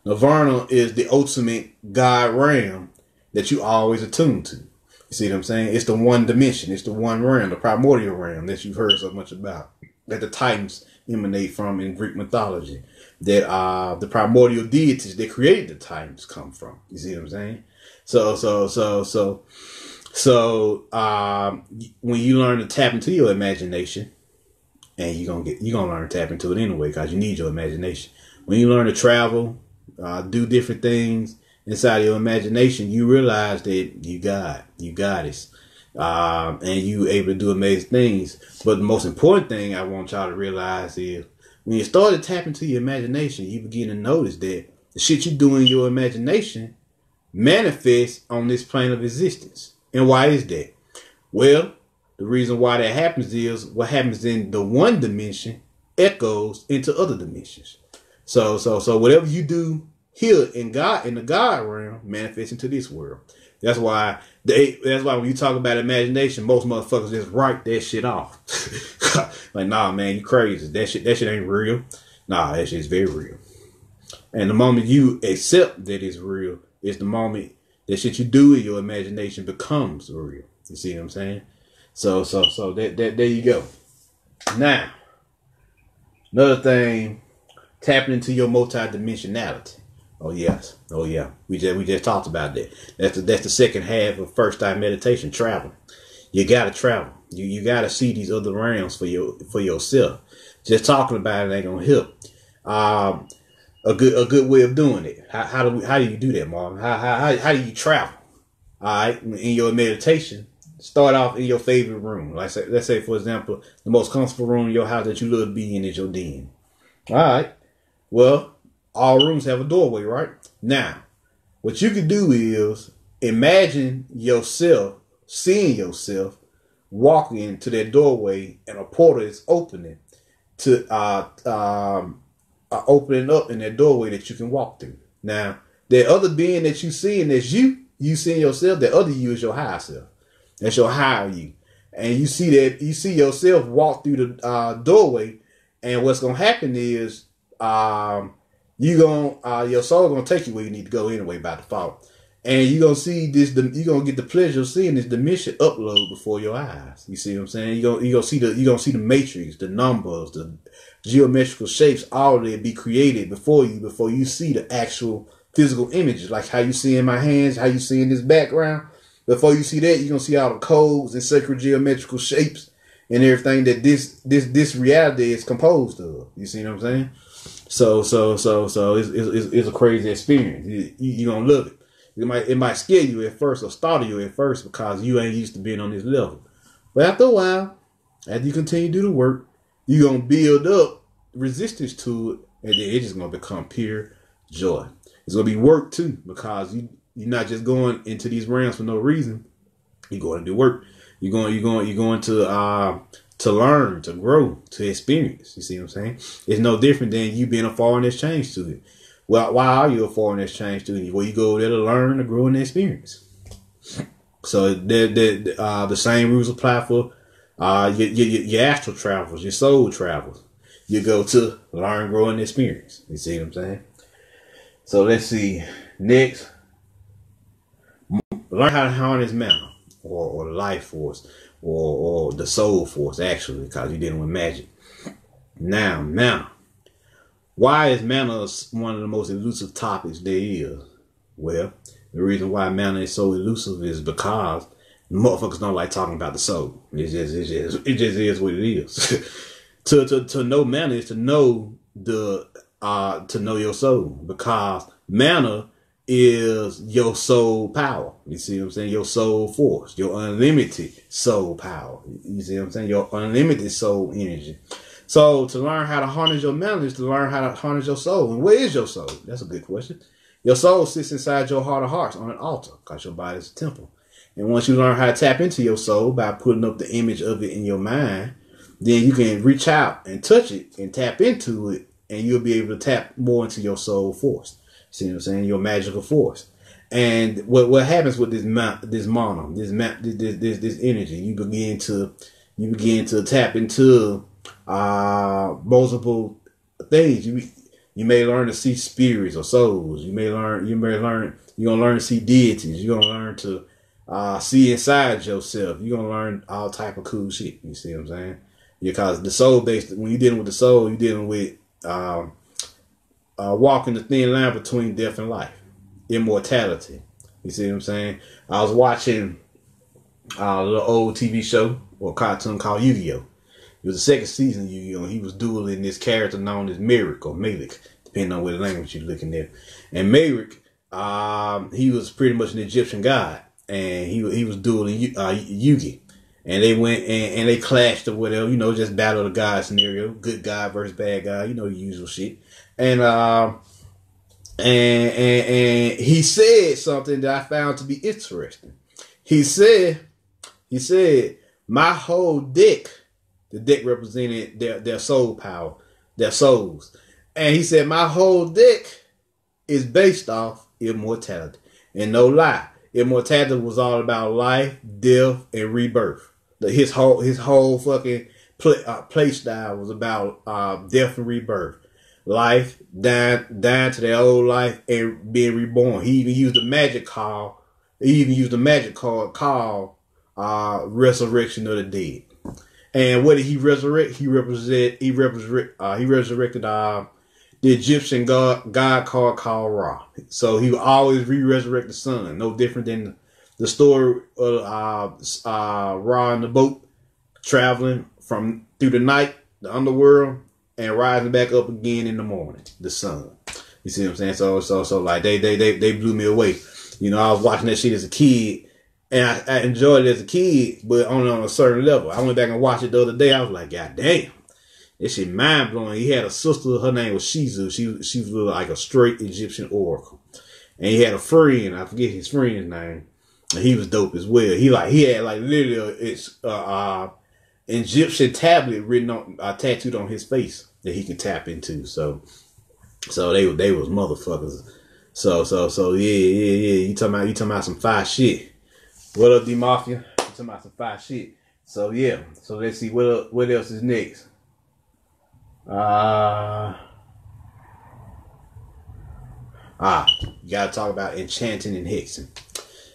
Nirvana is the ultimate God realm that you always attune to. You see what I'm saying? It's the one dimension. It's the one realm, the primordial realm that you've heard so much about, that the Titans emanate from in Greek mythology, that the primordial deities that created the Titans come from. You see what I'm saying? So when you learn to tap into your imagination, and you're gonna learn to tap into it anyway because you need your imagination. When you learn to travel, do different things inside your imagination, you realize that you got this, and you able to do amazing things. But the most important thing I want y'all to realize is when you start to tap into your imagination, you begin to notice that the shit you do in your imagination manifests on this plane of existence. And why is that? Well, the reason why that happens is what happens in the one dimension echoes into other dimensions. So whatever you do here in the God realm manifests into this world. That's why when you talk about imagination, most motherfuckers just write that shit off. Like, nah, man, you crazy. That shit ain't real. Nah, that shit is very real. And the moment you accept that it's real, it's the moment that shit you do in your imagination becomes real. You see what I'm saying? So that there you go. Now, another thing, tapping into your multidimensionality. Oh yeah. We just talked about that. That's the second half of first time meditation, traveling. You gotta travel. You gotta see these other realms for yourself. Just talking about it ain't gonna help. A good way of doing it. How do you do that, Marvin? How do you travel? All right, in your meditation, start off in your favorite room. Let's say, for example, the most comfortable room in your house that you love to be in is your den. All right. Well, all rooms have a doorway, right? Now, what you can do is imagine yourself, seeing yourself walking to that doorway, and a portal is opening to opening up in that doorway that you can walk through. Now, that other being that you see, and that's you seeing yourself, that other you is your higher self. That's your higher you. And you see yourself walk through the doorway, and what's gonna happen is your soul gonna take you where you need to go anyway by default. And you're gonna see this. You're gonna get the pleasure of seeing this dimension upload before your eyes. You see what I'm saying? You're gonna see the matrix, the numbers, the geometrical shapes, all of it be created before you see the actual physical images, like how you see in my hands, how you see in this background. Before you see that, you're gonna see all the codes and sacred geometrical shapes and everything that this reality is composed of. You see what I'm saying? So it's a crazy experience. You're gonna love it. It might scare you at first or startle you at first because you ain't used to being on this level. But after a while, as you continue to do the work, you're going to build up resistance to it, and then it's just going to become pure joy. It's going to be work too, because you're not just going into these realms for no reason. You're going to do work. You're going to learn, to grow, to experience. You see what I'm saying? It's no different than you being a foreign exchange student. Well, why are you a foreign exchange student? Well, you go there to learn, to grow, and experience. So the same rules apply for your astral travels, your soul travels. You go to learn, grow, and experience. You see what I'm saying? So let's see. Next, learn how to harness mana, or the life force, or the soul force, actually, because you're dealing with magic. Now. Why is mana one of the most elusive topics there is? Well, the reason why mana is so elusive is because motherfuckers don't like talking about the soul. It just is what it is. to know mana is to know your soul, because mana is your soul power. You see what I'm saying? Your soul force, your unlimited soul power. You see what I'm saying? Your unlimited soul energy. So to learn how to harness your mana is to learn how to harness your soul. And where is your soul? That's a good question. Your soul sits inside your heart of hearts on an altar, because your body is a temple. And once you learn how to tap into your soul by putting up the image of it in your mind, then you can reach out and touch it and tap into it, and you'll be able to tap more into your soul force. See what I'm saying? Your magical force. And what happens with this energy, you begin to tap into multiple things. You may learn to see spirits or souls. You're gonna learn to see deities. You're gonna learn to see inside yourself. You're gonna learn all type of cool shit. You see what I'm saying? Because the soul based, when you're dealing with the soul, you're dealing with walking the thin line between death and life, immortality. You see what I'm saying? I was watching a little old TV show or cartoon called Yu-Gi-Oh! It was the second season of Yu-Gi-Oh! He was dueling this character known as Merrick or Malik, depending on what language you're looking at. And Merrick, he was pretty much an Egyptian god, and he was dueling Yugi. And they went and they clashed or whatever, just battle the god scenario, good guy versus bad guy, the usual shit. And he said something that I found to be interesting. He said, my whole deck, the deck represented their soul power, their souls. And he said, my whole deck is based off immortality. And no lie, immortality was all about life, death, and rebirth. His whole fucking play style was about death and rebirth. Life, dying to their old life and being reborn. He even used a magic card. Called Resurrection of the Dead. And what did he resurrect? He resurrected the Egyptian god called Ra. So he would always re-resurrect the sun. No different than the story of Ra in the boat traveling from through the night, the underworld, and rising back up again in the morning, the sun. You see what I'm saying? So like they blew me away. You know, I was watching that shit as a kid, and I enjoyed it as a kid, but only on a certain level. I went back and watched it the other day. I was like, God damn, this shit mind blowing. He had a sister. Her name was Shizu. She was like a straight Egyptian oracle, and he had a friend. I forget his friend's name, and he was dope as well. He had like literally it's Egyptian tablet written on tattooed on his face that he could tap into. So they was motherfuckers. So yeah. You talking about some fire shit. What up, D Mafia? You talking about some fire shit. So yeah. So let's see what else is next. You gotta talk about enchanting and hexing.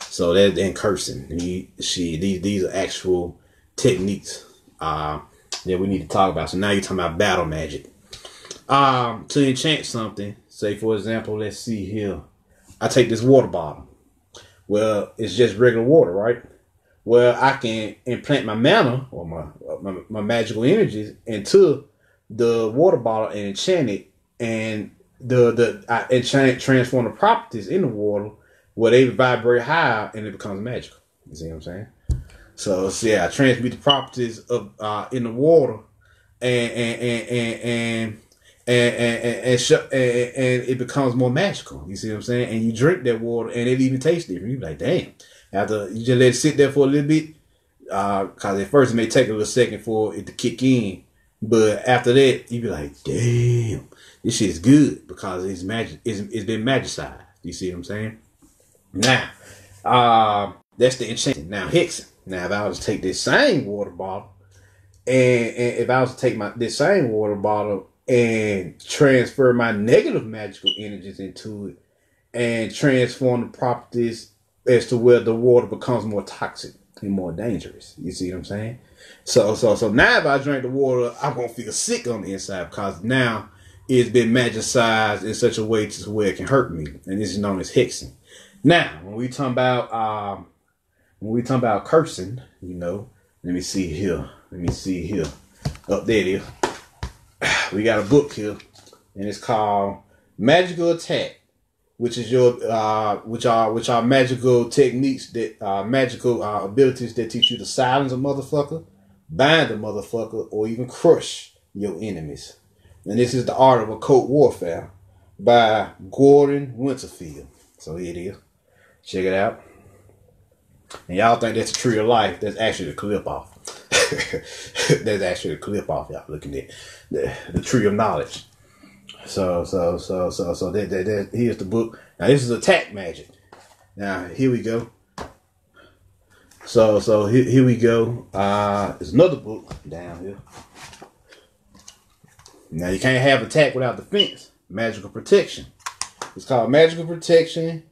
So that and cursing. These are actual techniques that we need to talk about. So now you're talking about battle magic. To enchant something, say for example, let's see here. I take this water bottle. Well, it's just regular water, right? Well, I can implant my mana or my magical energies into the water bottle and enchant it, and I enchant transform the properties in the water where they vibrate higher and it becomes magical. You see what I'm saying? So yeah, I transmute the properties of in the water and it becomes more magical. You see what I'm saying? And you drink that water, and it even tastes different. You be like, damn. After you just let it sit there for a little bit, because at first it may take a little second for it to kick in, but after that, you be like, damn, this shit is good because it's magic. It's been magicized. You see what I'm saying? Now, that's the enchanting. Now, hexing. Now, if I was to take this same water bottle, and if I was to take this same water bottle and transfer my negative magical energies into it and transform the properties as to where the water becomes more toxic and more dangerous. You see what I'm saying? So now if I drink the water, I'm going to feel sick on the inside because now it's been magicized in such a way to where it can hurt me. And this is known as hexing. Now, when we talk about cursing, you know, let me see here. Up there it is. We got a book here, and it's called Magical Attack, which is your which are magical techniques that magical abilities that teach you to silence a motherfucker, bind a motherfucker, or even crush your enemies. And this is the art of occult warfare by Gordon Winterfield. So here it is. Check it out. And y'all think that's a tree of life? That's actually the clip off. That's actually a clip off. Y'all looking at the tree of knowledge. So that here's the book. Now this is attack magic. Now here we go. So here we go. There's another book down here. Now you can't have attack without defense. Magical protection. It's called magical protection,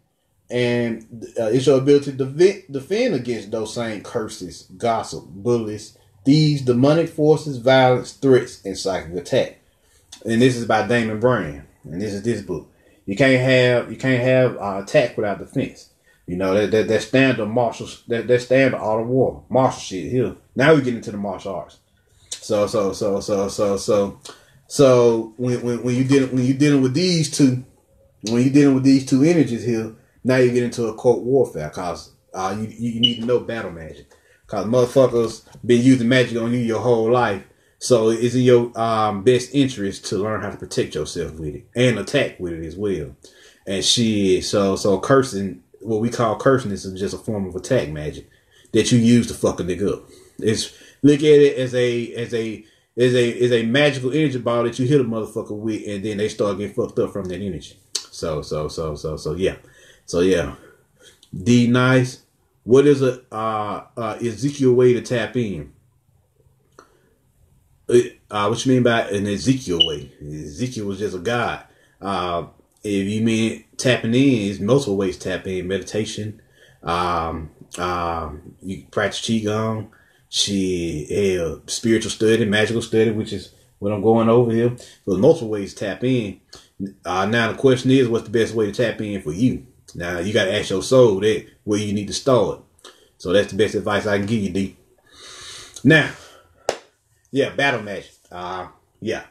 and it's your ability to defend against those same curses, gossip, bullies, thieves, demonic forces, violence, threats, and psychic attack. And this is by Damon Brand. And this is this book. You can't have attack without defense. You know that standard martial that standard art of war, martial shit here. Now we get into the martial arts. So when you're dealing with these two energies here, now you get into occult warfare because you need to know battle magic. Because motherfuckers been using magic on you your whole life. So it's in your best interest to learn how to protect yourself with it and attack with it as well. And so cursing, what we call cursing, is just a form of attack magic that you use to fuck a nigga up. Look at it as a magical energy ball that you hit a motherfucker with, and then they start getting fucked up from that energy. So yeah. D nice. What is a Ezekiel way to tap in? What you mean by an Ezekiel way? Ezekiel was just a god. If you mean tapping in, is multiple ways to tap in. Meditation. You practice qigong. Spiritual study, magical study, which is what I'm going over here. So there's multiple ways to tap in. Now the question is, what's the best way to tap in for you? Now you gotta ask your soul that where you need to start. So that's the best advice I can give you, D. Now, yeah, battle magic. Yeah.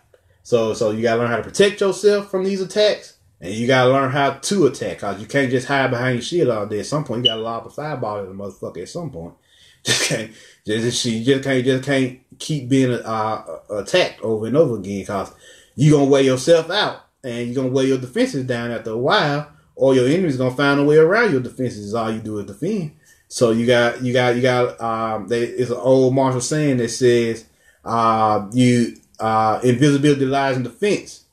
So you gotta learn how to protect yourself from these attacks, and you gotta learn how to attack. Cause you can't just hide behind your shield all day. At some point, you gotta lob a fireball at the motherfucker. At some point, just can't keep being attacked over and over again. Cause you gonna wear yourself out, and you gonna wear your defenses down after a while, or your enemy's gonna find a way around your defenses. All you do is defend. So you got. It's an old martial saying that says, invisibility lies in defense.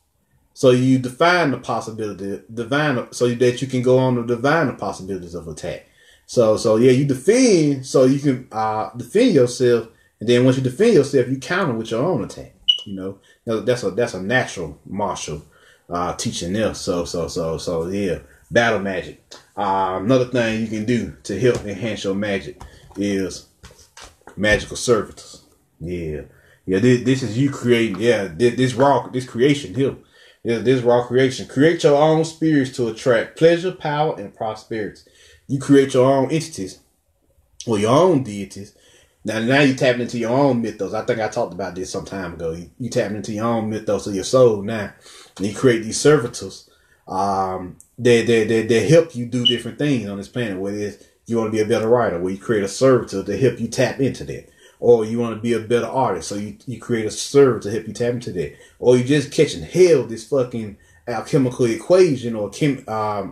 So you define the possibility, so that you can go on to divine the possibilities of attack. So yeah, you defend so you can defend yourself, and then once you defend yourself, you counter with your own attack. You know, that's a natural martial teaching there. So yeah, battle magic. Another thing you can do to help enhance your magic is magical servitors. Yeah. This is you creating. Yeah, this creation here. This raw creation. Create your own spirits to attract pleasure, power, and prosperity. You create your own entities or your own deities. Now you tapping into your own mythos. I think I talked about this some time ago. You tapping into your own mythos of your soul now, and you create these servitors. They help you do different things on this planet. Whether it's you want to be a better writer, where you create a servitor to help you tap into that. Or you want to be a better artist, so you create a server to help you tap into that. Or you just catching hell this fucking alchemical equation or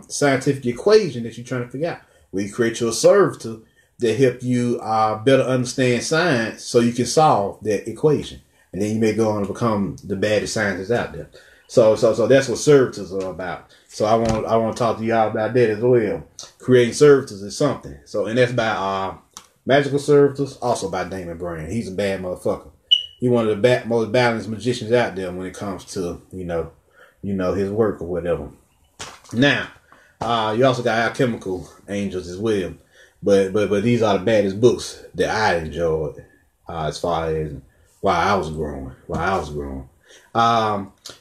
scientific equation that you're trying to figure out. Where you create your servitor that help you better understand science, so you can solve that equation, and then you may go on to become the baddest scientist out there. So that's what servitors are about. So I want to talk to y'all about that as well. Creating servitors is something. So, and that's by Magical Servitors, also by Damon Brand. He's a bad motherfucker. He's one of the most balanced magicians out there when it comes to, you know, his work or whatever. Now, you also got alchemical angels as well. But these are the baddest books that I enjoyed as far as while I was growing.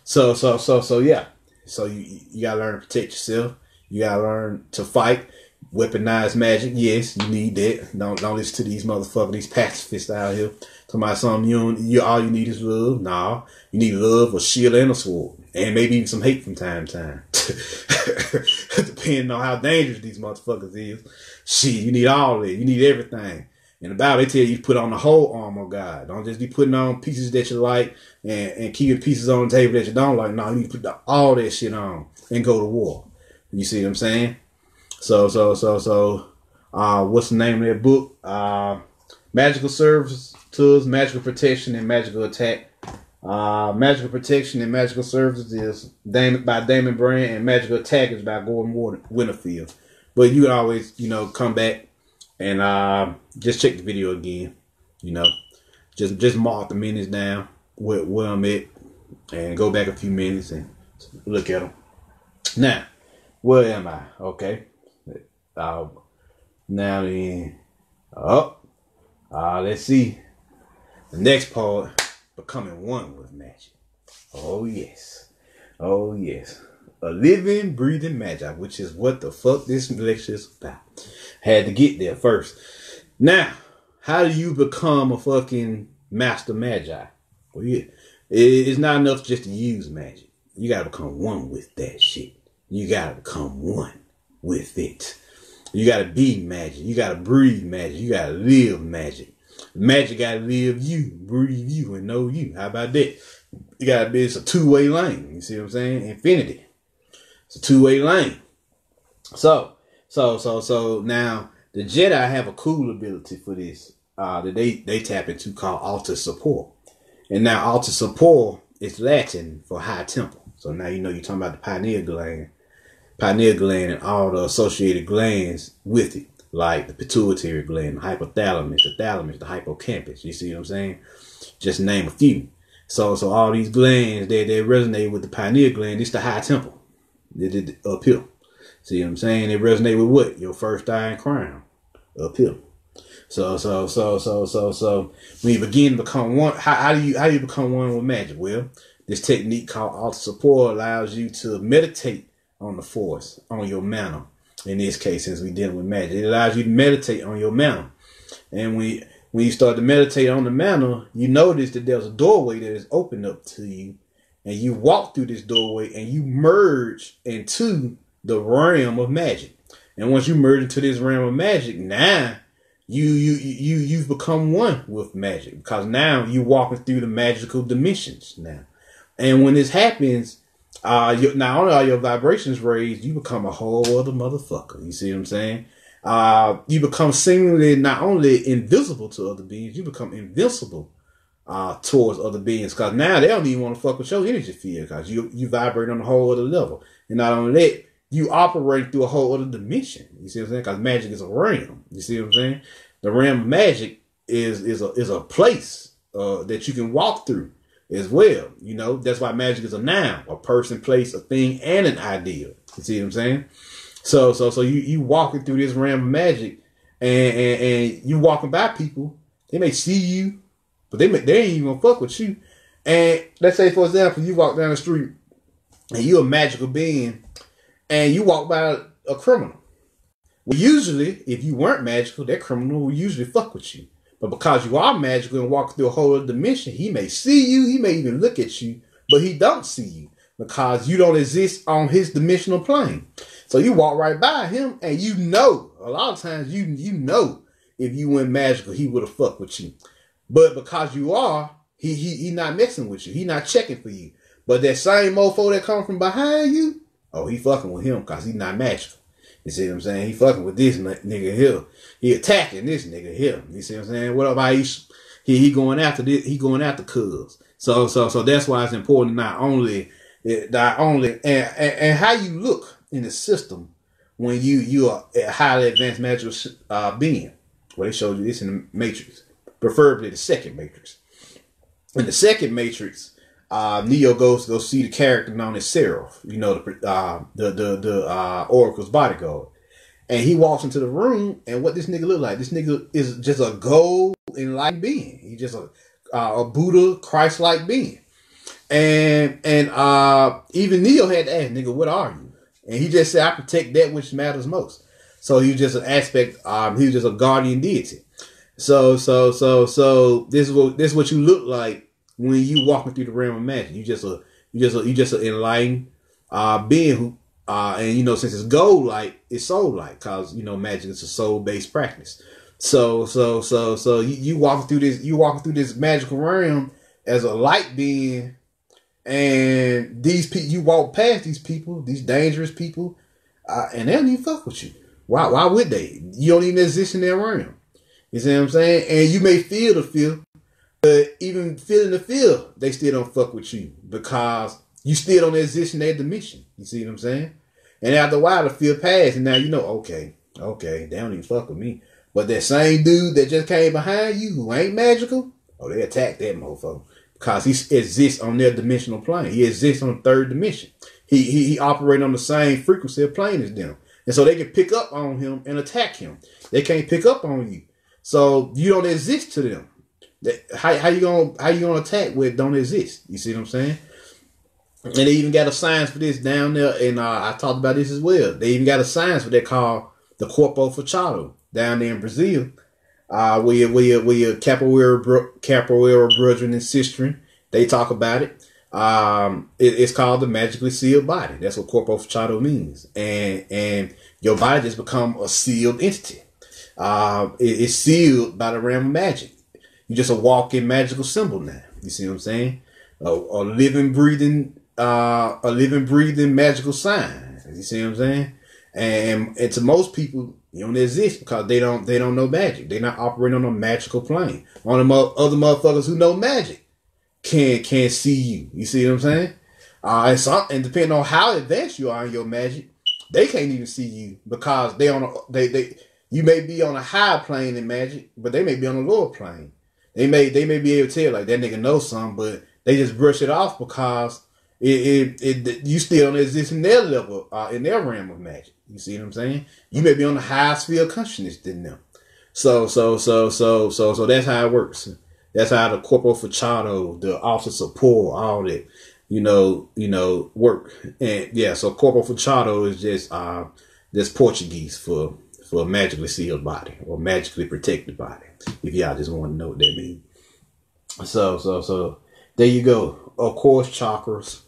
So yeah. So you gotta learn to protect yourself. You gotta learn to fight. Weaponized magic, yes, you need that. Don't listen to these motherfuckers, these pacifists out here. Talking about something all you need is love. Nah, you need love, a shield, and a sword, and maybe even some hate from time to time, depending on how dangerous these motherfuckers is. Shit, you need all that. You need everything. In the Bible, they tell you to put on the whole armor of God. Don't just be putting on pieces that you like and keeping pieces on the table that you don't like. No, you need to put all that shit on and go to war. You see what I'm saying? So, what's the name of that book? Magical Servitors, Magical Protection, and Magical Attack. Magical Protection and Magical Services is by Damon Brand, and Magical Attack is by Gordon Winterfield. But you can always, come back and just check the video again. Just mark the minutes down where I'm at, and go back a few minutes and look at them. Now, where am I? Okay. Now then, let's see. The next part, becoming one with magic. Oh yes. A living, breathing Magi, which is what the fuck this lecture is about. Had to get there first. Now, how do you become a fucking master Magi? Well, yeah, it's not enough just to use magic. You gotta become one with that shit. You gotta become one with it. You gotta be magic. You gotta breathe magic. You gotta live magic. Magic gotta live you, breathe you, and know you. How about that? It's a two-way lane. You see what I'm saying? Infinity. It's a two-way lane. So now the Jedi have a cool ability for this that they tap into called altar support. And now altar support is Latin for high temple. So now you're talking about the pineal gland and all the associated glands with it, like the pituitary gland, the hypothalamus, the thalamus, the hippocampus. You see what I'm saying? Just name a few. So all these glands, they resonate with the pineal gland. It's the high temple. Up here. See what I'm saying? They resonate with what? Your first eye and crown. Up here. So when you begin to become one, how do you become one with magic? Well, this technique called altar support allows you to meditate on the force, on your manner, In this case, since we dealing with magic, it allows you to meditate on your mantle. And when you start to meditate on the mantle, you notice that there's a doorway that is opened up to you. And you walk through this doorway and you merge into the realm of magic. And once you merge into this realm of magic, now you've become one with magic, because now you're walking through the magical dimensions now. And when this happens, not only are your vibrations raised, you become a whole other motherfucker. You see what I'm saying? You become seemingly not only invisible to other beings, you become invincible towards other beings, because now they don't even want to fuck with your energy field, because you vibrate on a whole other level. And not only that, you operate through a whole other dimension. You see what I'm saying? Because magic is a realm. You see what I'm saying? The realm of magic is a place that you can walk through as well. You know, that's why magic is a noun, a person, place, a thing, and an idea. You see what I'm saying? So you walking through this realm of magic, and you walking by people. They may see you, but they ain't even gonna fuck with you. And let's say, for example, you walk down the street and you're a magical being, and you walk by a criminal. Well, usually, if you weren't magical, that criminal will usually fuck with you. But because you are magical and walk through a whole other dimension, he may see you, he may even look at you, but he don't see you because you don't exist on his dimensional plane. So you walk right by him, and you know, a lot of times you know, if you went magical, he would have fucked with you. But because you are, he not messing with you. He not checking for you. But that same mofo that come from behind you, oh, he fucking with him because he's not magical. You see what I'm saying? He fucking with this nigga here. He attacking this nigga here. You see what I'm saying? What about he going after this? He going after cuz. So that's why it's important not only and how you look in the system when you are a highly advanced magical being. Well, they showed you this in the Matrix, preferably the second Matrix. In the second Matrix, Neo goes to go see the character known as Seraph, you know, the Oracle's bodyguard. And he walks into the room, and what this nigga look like? This nigga is just a gold enlightened being. He's just a Buddha, Christ-like being. And even Neo had to ask, nigga, what are you? And he just said, I protect that which matters most. So he was just an aspect, he was just a guardian deity. So this is what you look like when you walking through the realm of magic. You just an enlightened being who and you know, since it's gold like, it's soul like, cause you know magic is a soul based practice. So you walking through this magical realm as a light being, and these people, you walk past these people, these dangerous people, and they don't even fuck with you. Why would they? You don't even exist in their realm. You see what I'm saying? And you may feel the fear, but even feeling the fear, they still don't fuck with you because you still don't exist in their dimension. You see what I'm saying? And after a while, the fear passed, and now you know, okay, they don't even fuck with me. But that same dude that just came behind you, who ain't magical, oh, they attack that mofo because he exists on their dimensional plane. He exists on the third dimension. He operates on the same frequency of plane as them, and so they can pick up on him and attack him. They can't pick up on you, so you don't exist to them. How you gonna attack what don't exist? You see what I'm saying? And they even got a science for this down there, and I talked about this as well. They even got a science for that called the Corpo Fachado down there in Brazil, where your capoeira brethren and sistren, they talk about it. It's called the magically sealed body. That's what Corpo Fachado means, and your body just become a sealed entity. It's sealed by the realm of magic. You just a walking magical symbol now. You see what I'm saying? A living, breathing magical sign. You see what I'm saying? And to most people, you don't exist because they don't know magic. They're not operating on a magical plane. One of the other motherfuckers who know magic can't see you. You see what I'm saying? And depending on how advanced you are in your magic, they can't even see you because you may be on a high plane in magic, but they may be on a lower plane. They may be able to tell like that nigga knows something, but they just brush it off because you still don't exist in their level, in their realm of magic. You see what I'm saying? You may be on the highest sphere of consciousness than them. So that's how it works. That's how the Corpo Fachado, the Office of Support, all that, work. And yeah, so Corpo Fachado is just That's Portuguese for a magically sealed body or magically protected body. If y'all just want to know what that means. So there you go. Of course, chakras.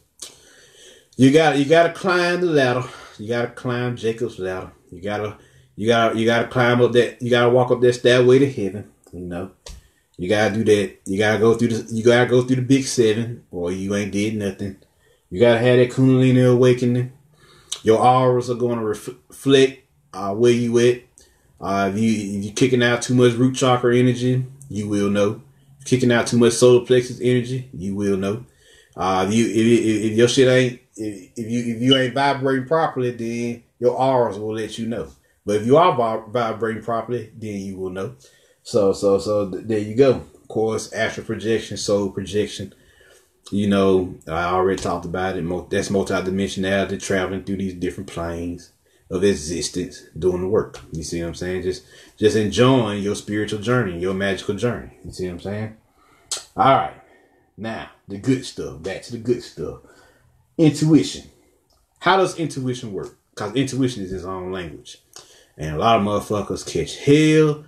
You gotta climb the ladder. You gotta climb Jacob's ladder. You gotta climb up that. You gotta walk up that stairway to heaven. You know, you gotta do that. You gotta go through the big seven, or you ain't did nothing. You gotta have that Kundalini awakening. Your auras are gonna reflect where you at. If you're kicking out too much root chakra energy, you will know. Kicking out too much solar plexus energy, you will know. If your shit ain't, if you ain't vibrating properly, then your auras will let you know. But if you are vibrating properly, then you will know. So there you go. Of course, astral projection, soul projection. You know, I already talked about it. That's multidimensionality, traveling through these different planes of existence, doing the work. You see what I'm saying? Just enjoying your spiritual journey, your magical journey. You see what I'm saying? All right. Now, the good stuff. Back to the good stuff. Intuition. How does intuition work? Because intuition is its own language. And a lot of motherfuckers catch hell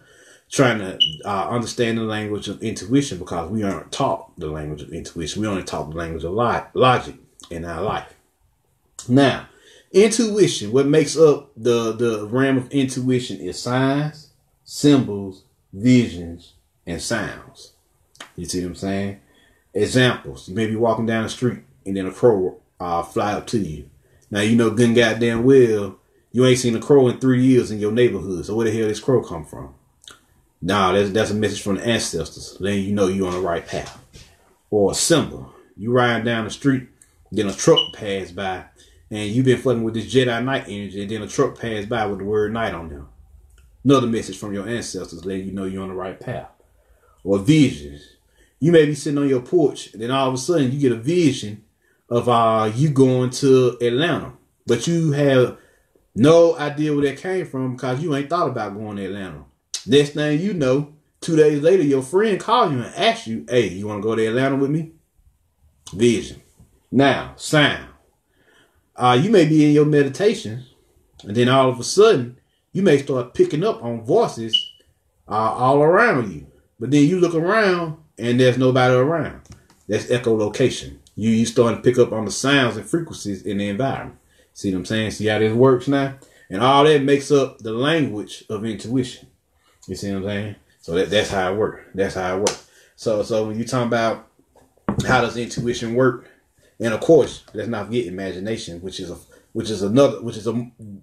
trying to understand the language of intuition because we aren't taught the language of intuition. We only taught the language of logic in our life. Now, intuition, what makes up the realm of intuition is signs, symbols, visions, and sounds. You see what I'm saying? Examples. You may be walking down the street and then a crow fly up to you. Now, you know good goddamn well you ain't seen a crow in 3 years in your neighborhood. So where the hell this crow come from? Nah, that's a message from the ancestors letting you know you're on the right path. Or a symbol. You riding down the street, then a truck passed by, and you've been fucking with this Jedi Knight energy, and then a truck passed by with the word night on them. Another message from your ancestors letting you know you're on the right path. Or visions. You may be sitting on your porch, and then all of a sudden you get a vision of you going to Atlanta. But you have no idea where that came from because you ain't thought about going to Atlanta. Next thing you know, 2 days later, your friend called you and asked you, hey, you want to go to Atlanta with me? Vision. Now, sound. You may be in your meditation, and then all of a sudden, you may start picking up on voices all around you. But then you look around, and there's nobody around. That's echolocation. You starting to pick up on the sounds and frequencies in the environment. See what I'm saying? See how this works now? And all that makes up the language of intuition. You see what I'm saying? So that's how it works. That's how it works. So when you talk about how does intuition work, and of course, let's not forget imagination, which is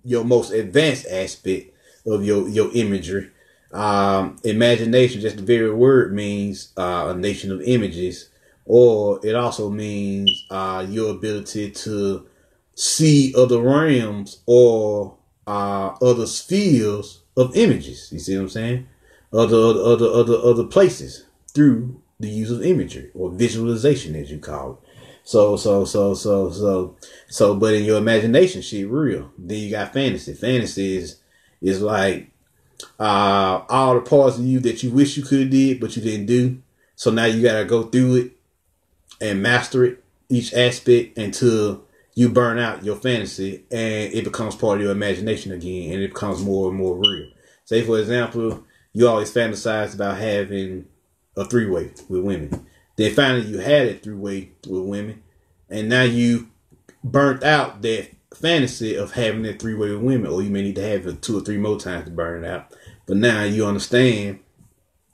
your most advanced aspect of your imagery. Imagination, just the very word means a nation of images, or it also means your ability to see other realms or other spheres of images. You see what I'm saying? Other places through the use of imagery or visualization, as you call it. So, but in your imagination, shit real. Then you got fantasy. Fantasy is like all the parts of you that you wish you could have did, but you didn't do. So now you gotta go through it and master it, each aspect, until you burn out your fantasy and it becomes part of your imagination again, and it becomes more and more real. Say, for example, you always fantasize about having a three-way with women. Then finally you had a three-way with women, and now you burnt out that fantasy of having that three-way with women, or you may need to have it 2 or 3 more times to burn it out. But now you understand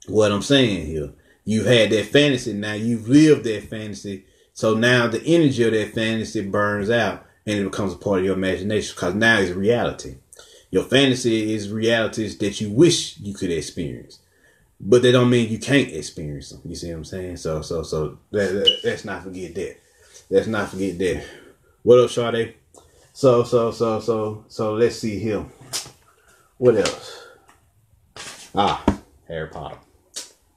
what I'm saying here. You've had that fantasy, now you've lived that fantasy. So now the energy of that fantasy burns out and it becomes a part of your imagination, because now it's reality. Your fantasy is realities that you wish you could experience, but that don't mean you can't experience them. You see what I'm saying? So let's not forget that. Let's not forget that. What up, Sade? So let's see here. What else? Harry Potter.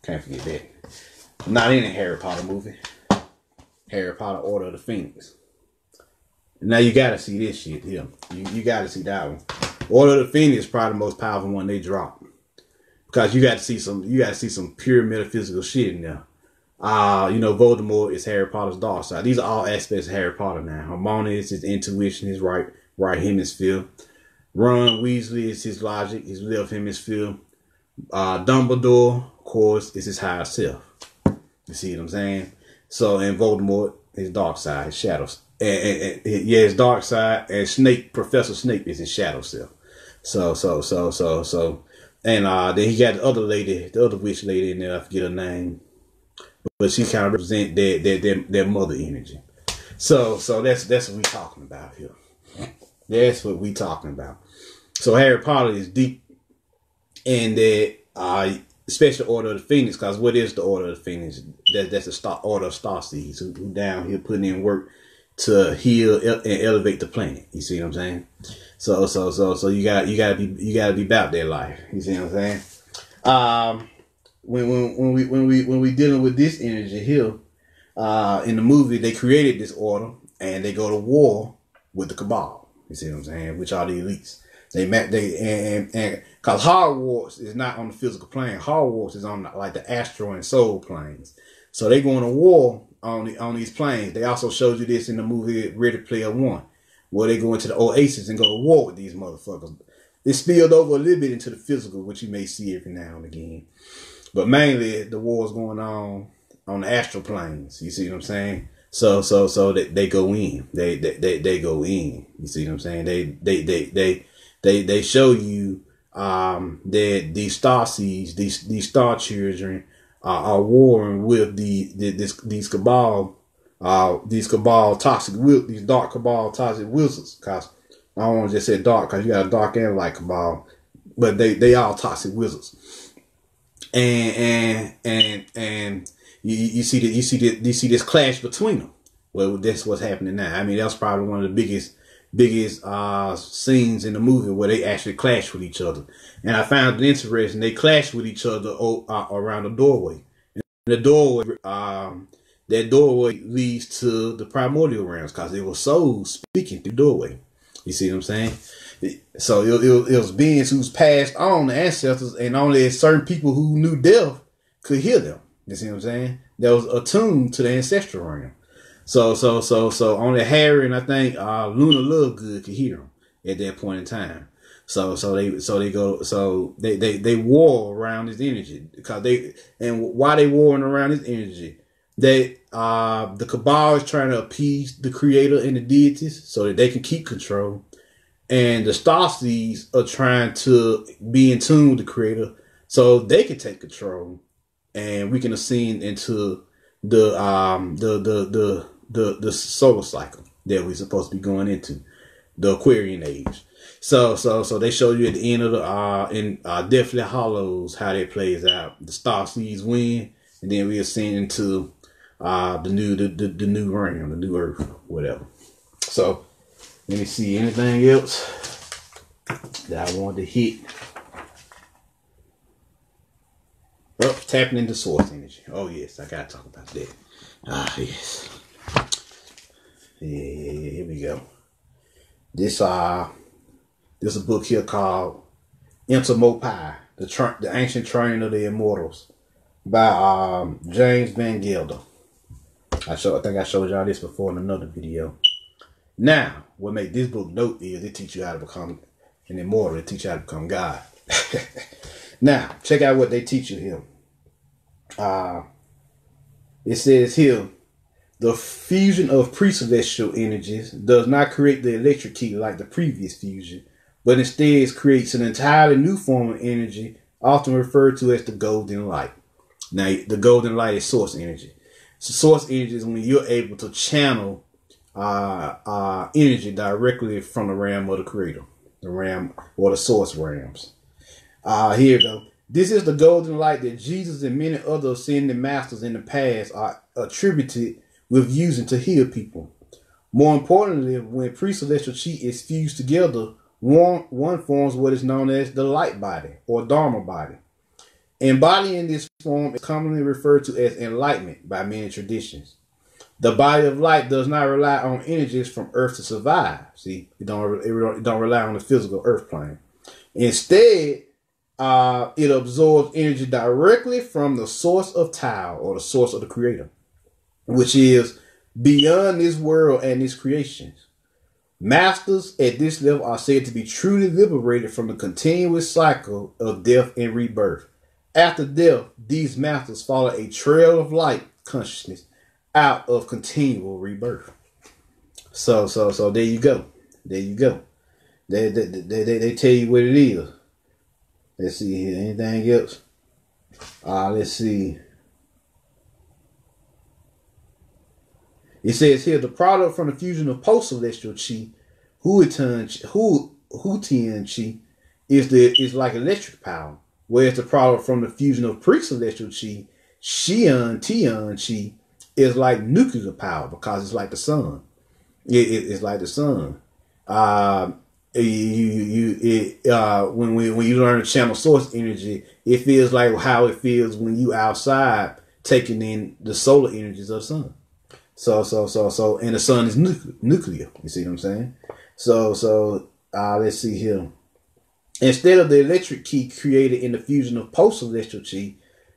Can't forget that. Not in a Harry Potter movie. Harry Potter Order of the Phoenix. Now you gotta see this shit here. You gotta see that one. Order of the Phoenix is probably the most powerful one they dropped, because you got to see some pure metaphysical shit in there. Voldemort is Harry Potter's dark side. These are all aspects of Harry Potter now. Harmonious, his intuition, his right hemisphere. Ron Weasley is his logic, his left hemisphere. Dumbledore, of course, is his higher self. You see what I'm saying? So, and Voldemort, his dark side, his shadows. And his dark side, and Snape, Professor Snape is his shadow self. So. And then he got the other lady, the other witch lady in there, I forget her name. But she kind of represent their mother energy. So that's what we talking about here. That's what we talking about. So Harry Potter is deep in that special order of the Phoenix, because what is the order of the Phoenix? That's the order of star seeds who down here putting in work to heal and elevate the planet. You see what I'm saying? So you gotta be about their life. You see what I'm saying? When we dealing with this energy here, in the movie they created this order and they go to war with the Cabal. You see what I'm saying? Which are the elites. And cause Hogwarts is not on the physical plane. Hogwarts is on like the astral and soul planes. So they going to war on these planes. They also showed you this in the movie Ready Player One, where they go into the Oasis and go to war with these motherfuckers. It spilled over a little bit into the physical, which you may see every now and again. But mainly the war is going on the astral planes. You see what I'm saying? So they go in. They go in. You see what I'm saying? They show you that these star seeds, these star children are warring with these cabal toxic these dark cabal toxic wizards. Cause I don't want to just say dark, cause you got a dark and light cabal, but they all toxic wizards. And you see this clash between them. Well, that's what's happening now. I mean, that's probably one of the biggest scenes in the movie where they actually clash with each other. And I found it interesting. They clash with each other around the doorway. And the doorway, that doorway leads to the primordial realms, because it was souls speaking through the doorway. You see what I'm saying? So it was beings who's passed on, the ancestors, and only certain people who knew death could hear them. You see what I'm saying? That was attuned to the ancestral realm. So only Harry and I think Luna Lovegood could hear them at that point in time. So they war around this energy, because why they warring around this energy? The Cabal is trying to appease the creator and the deities so that they can keep control. And the Starseeds are trying to be in tune with the creator so they can take control, and we can ascend into the solar cycle that we're supposed to be going into, the Aquarian age. So they show you at the end of in Deathly Hallows how that plays out. The Starseeds win, and then we ascend into the new realm, the new Earth, whatever. So let me see anything else that I wanted to hit. Oh, tapping into source energy. Oh yes, I gotta talk about that. Yes. Yeah, here we go. This a book here called Intermopi, the Ancient Training of the Immortals, by James Van Gelder. I think I showed y'all this before in another video. Now, what makes this book dope is it teaches you how to become an immortal. It teaches you how to become God. Now, check out what they teach you here. It says here, the fusion of pre-celestial energies does not create the electric key like the previous fusion, but instead creates an entirely new form of energy, often referred to as the golden light. Now, the golden light is source energy. So source energy is when you're able to channel energy directly from the realm of the creator, the realm or the source realms. Here you go. This is the golden light that Jesus and many other ascended masters in the past are attributed with using to heal people. More importantly, when pre-celestial chi is fused together, one forms what is known as the light body or Dharma body. Embodying this form is commonly referred to as enlightenment by many traditions. The body of light does not rely on energies from Earth to survive. See, it don't rely on the physical Earth plane. Instead, it absorbs energy directly from the source of Tao, or the source of the creator, which is beyond this world and its creations. Masters at this level are said to be truly liberated from the continuous cycle of death and rebirth. After death, these masters follow a trail of light consciousness out of continual rebirth. So there you go. There you go. They tell you what it is. Let's see here. Anything else? Let's see. It says here, the product from the fusion of post-celestial chi, Huitian chi, is like electric power, whereas the product from the fusion of pre-celestial chi, Tian chi, is like nuclear power because it's like the sun. It's like the sun. When you learn to channel source energy, it feels like how it feels when you outside taking in the solar energies of the sun. So, and the sun is nuclear. You see what I'm saying? Let's see here. Instead of the electric key created in the fusion of post-celestial chi,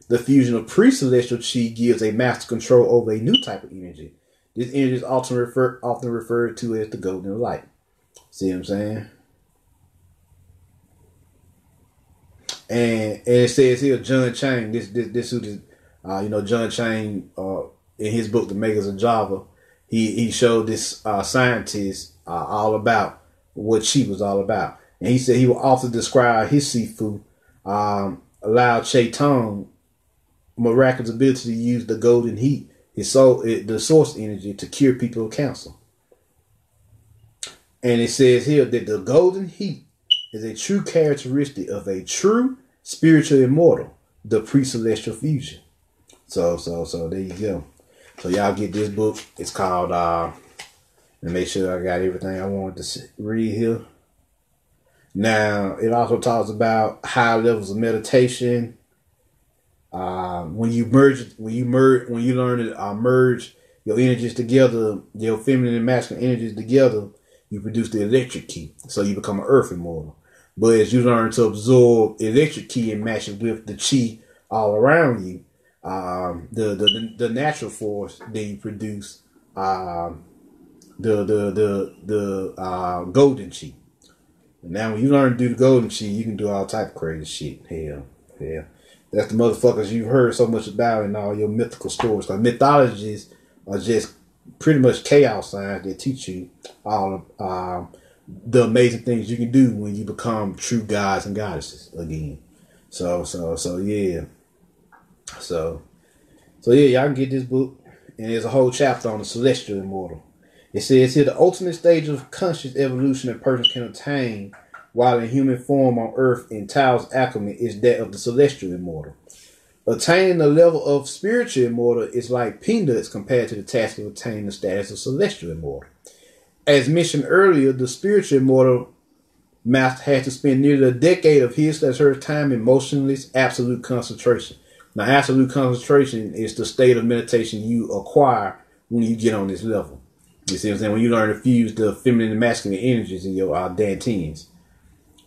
the fusion of pre-celestial chi gives a master control over a new type of energy. This energy is often referred to as the golden light. See what I'm saying? And it says here, John Chang, this who John Chang, in his book, The Makers of Java, he showed this scientist all about what chi was all about. And he said he will often describe his Sifu, Lao Che Tong, miraculous ability to use the golden heat, the source energy, to cure people of cancer. And it says here that the golden heat is a true characteristic of a true spiritual immortal, the pre-celestial fusion. So there you go. So y'all get this book. It's called, let me make sure I got everything I wanted to read here. Now, it also talks about high levels of meditation. When you learn to merge your energies together, your feminine and masculine energies together, you produce the electric key. So you become an earth immortal. But as you learn to absorb electric key and match it with the chi all around you, the natural force, then you produce the golden chi. And now when you learn to do the golden chi, you can do all type of crazy shit. Hell. That's the motherfuckers you've heard so much about in all your mythical stories. Because mythologies are just pretty much chaos signs that teach you all of the amazing things you can do when you become true gods and goddesses again. So yeah. So yeah, y'all can get this book. And there's a whole chapter on the celestial immortal. It says here, the ultimate stage of conscious evolution a person can attain while in human form on earth in Tao's alchemy is that of the celestial immortal. Attaining the level of spiritual immortal is like peanuts compared to the task of attaining the status of celestial immortal. As mentioned earlier, the spiritual immortal master had to spend nearly a decade of his/her time in motionless absolute concentration. Now, absolute concentration is the state of meditation you acquire when you get on this level. You see what I'm saying? When you learn to fuse the feminine and masculine energies in your dantians.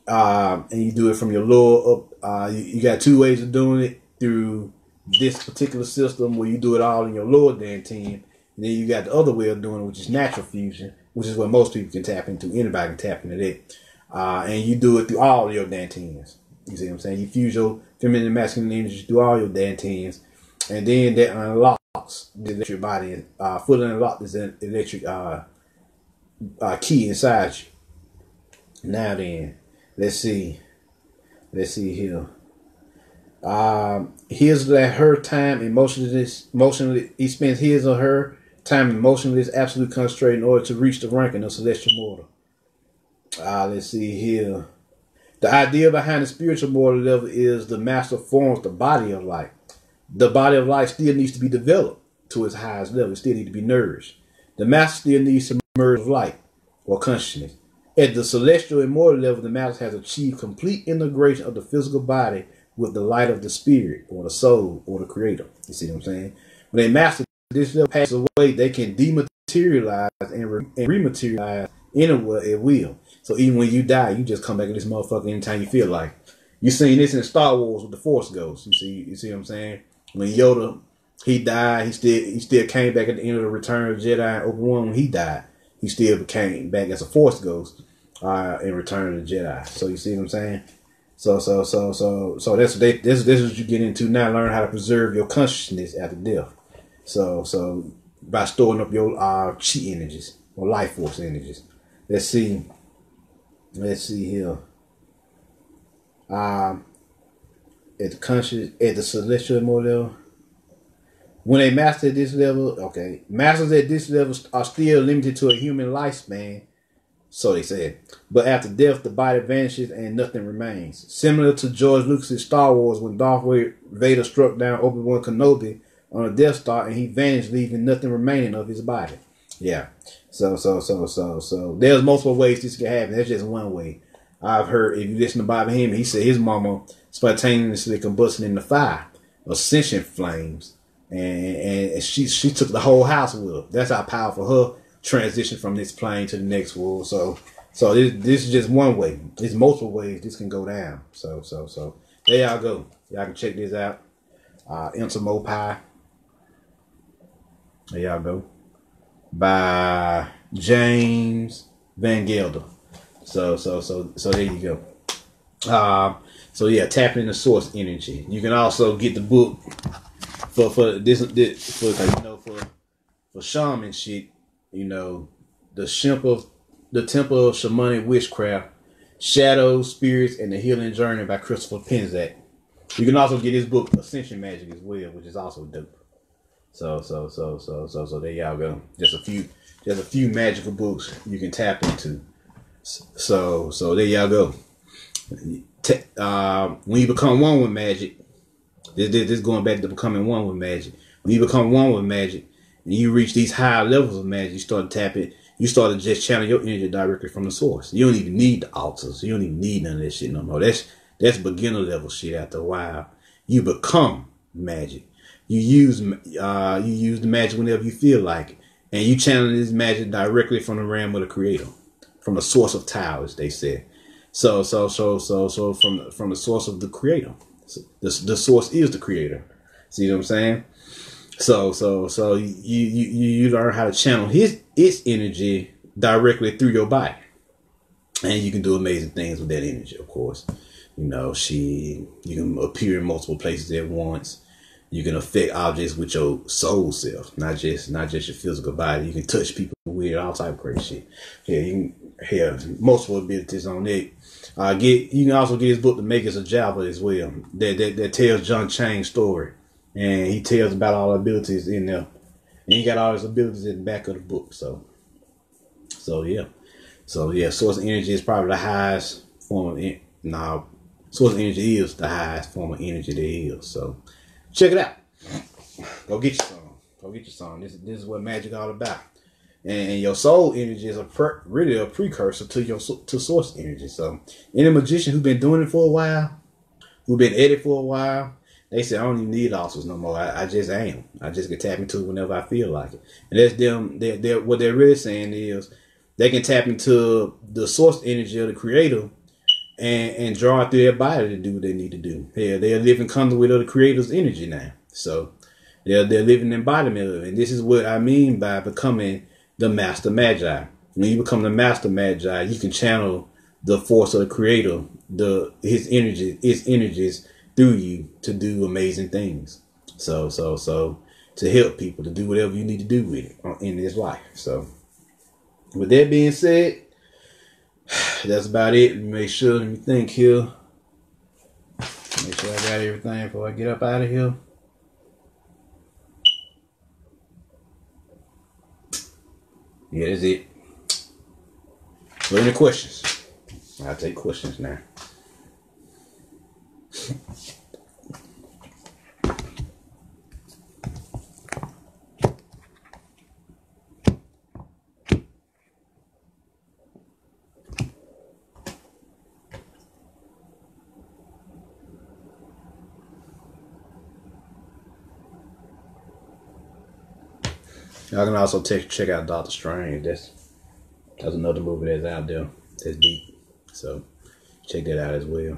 And you do it from your lower up. You got two ways of doing it, through this particular system where you do it all in your lower dantian. And then you got the other way of doing it, which is natural fusion, which is what most people can tap into. Anybody can tap into that. And you do it through all your dantians. You see what I'm saying? You fuse your feminine and masculine energies through all your dantians. And then that unlocks the electric body. Fully unlock this electric key inside you. Now then, let's see here. His or her time in motionless, he spends his or her time in motionless, absolute concentration in order to reach the ranking of celestial mortal. Let's see here. The idea behind the spiritual mortal level is the master forms the body of light. The body of light still needs to be developed to its highest level. It still needs to be nourished. The master still needs to merge with light or consciousness. At the celestial immortal level, the master has achieved complete integration of the physical body with the light of the spirit or the soul or the creator. You see what I'm saying? When a master this level passes away, they can dematerialize and rematerialize anywhere at will. So even when you die, you just come back to this motherfucker anytime you feel like. You seen this in Star Wars with the Force Ghost. You see what I'm saying? When Yoda, he died, he still came back at the end of the Return of the Jedi and Obi-Wan when he died. he still came back as a Force ghost in Return of the Jedi. So you see what I'm saying? So this is what you get into now. Learn how to preserve your consciousness after death. So by storing up your chi energies or life force energies. Let's see here. At the celestial model. When a master at this level, okay, masters at this level are still limited to a human lifespan, so they said. But after death, the body vanishes and nothing remains. Similar to George Lucas's Star Wars, when Darth Vader struck down Obi-Wan Kenobi on a Death Star and he vanished, leaving nothing remaining of his body. Yeah. So there's multiple ways this can happen. That's just one way. I've heard, if you listen to Bobby Hemming, he said his mama spontaneously combusted in the fire, ascension flames. And she took the whole house with her. That's how powerful her transition from this plane to the next world. So this is just one way. There's multiple ways this can go down. So there y'all go. Y'all can check this out. Mopai. There y'all go. By James Van Gelder. So there you go. So yeah, tapping into source energy. You can also get the book. For shaman shit, the Temple of Shamanic Witchcraft, Shadows, Spirits, and the Healing Journey by Christopher Penzak. You can also get his book Ascension Magic as well, which is also dope. So there y'all go. Just a few magical books you can tap into. So there y'all go. When you become one with magic. This going back to becoming one with magic. When you become one with magic and you reach these higher levels of magic, you start to tap it. You start to just channel your energy directly from the source. You don't even need the altars. You don't even need none of that shit no more. That's beginner level shit. After a while, you become magic. You use the magic whenever you feel like it, and you channel this magic directly from the realm of the Creator, from the source of Tao, as they said. So from the source of the Creator. The source is the Creator. See what I'm saying? So you learn how to channel its energy directly through your body, and you can do amazing things with that energy. Of course, you can appear in multiple places at once. You can affect objects with your soul self, not just your physical body. You can touch people with all type of crazy shit. Yeah, you can have multiple abilities on it. You can also get his book, The Makers of Java, as well. That tells John Chang's story, and he tells about all the abilities in there, and he got all his abilities in the back of the book. So yeah, source energy is probably the highest form of source energy is the highest form of energy there is. So check it out. Go get your some. This is what magic all about. And your soul energy is really a precursor to source energy. So any magician who's been doing it for a while, who's been at it for a while, they say I don't even need altars no more. I just am. I just can tap into it whenever I feel like it. And that's them. What they're really saying is they can tap into the source energy of the Creator and draw it through their body to do what they need to do. Yeah, they're living conduit of the Creator's energy now. So they're living embodiment of it. And this is what I mean by becoming the Master Magi. When you become the Master Magi, you can channel the force of the Creator, his energies through you to do amazing things. So to help people to do whatever you need to do with it in this life. So with that being said, that's about it. Make sure, let me think here. Make sure I got everything before I get up out of here. Yeah, that's it. So any questions? I'll take questions now. Y'all can also check out Doctor Strange. That's another movie that's out there. That's deep. So check that out as well.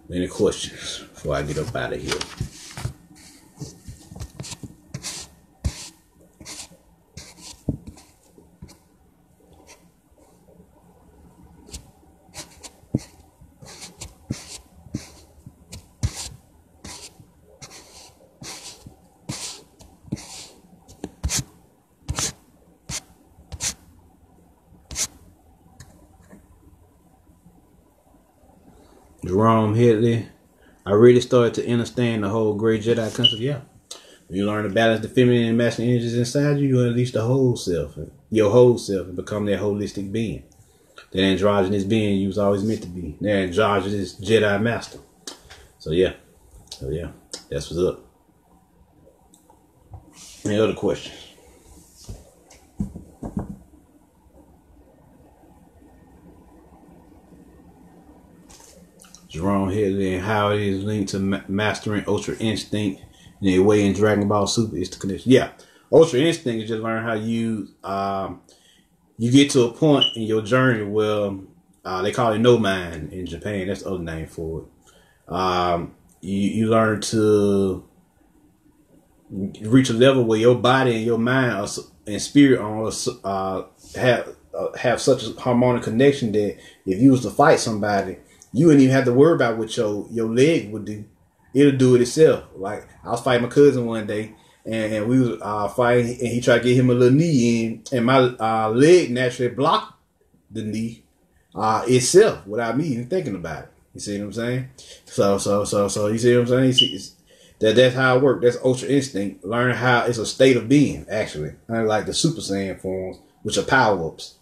Any questions before I get up out of here? Jerome Headley. I really started to understand the whole great Jedi concept. Yeah. When you learn to balance the feminine and masculine energies inside you, you unleash the whole self, your whole self, and become that holistic being. That androgynous being you was always meant to be. That androgynous Jedi master. So yeah. That's what's up. Any other questions? Jerome Headley and how it is linked to mastering Ultra Instinct in a way in Dragon Ball Super is the connection. Yeah, Ultra Instinct is just learn how you get to a point in your journey where they call it no mind in Japan. That's the other name for it. You learn to reach a level where your body and your mind and spirit have such a harmonic connection that if you was to fight somebody, you wouldn't even have to worry about what your leg would do. It'll do it itself. Like, I was fighting my cousin one day, and we was fighting, and he tried to get him a little knee in, and my leg naturally blocked the knee itself without me even thinking about it. You see what I'm saying? So you see what I'm saying? That's how it works. That's Ultra Instinct. Learn how it's a state of being, actually. Unlike the Super Saiyan forms, which are power-ups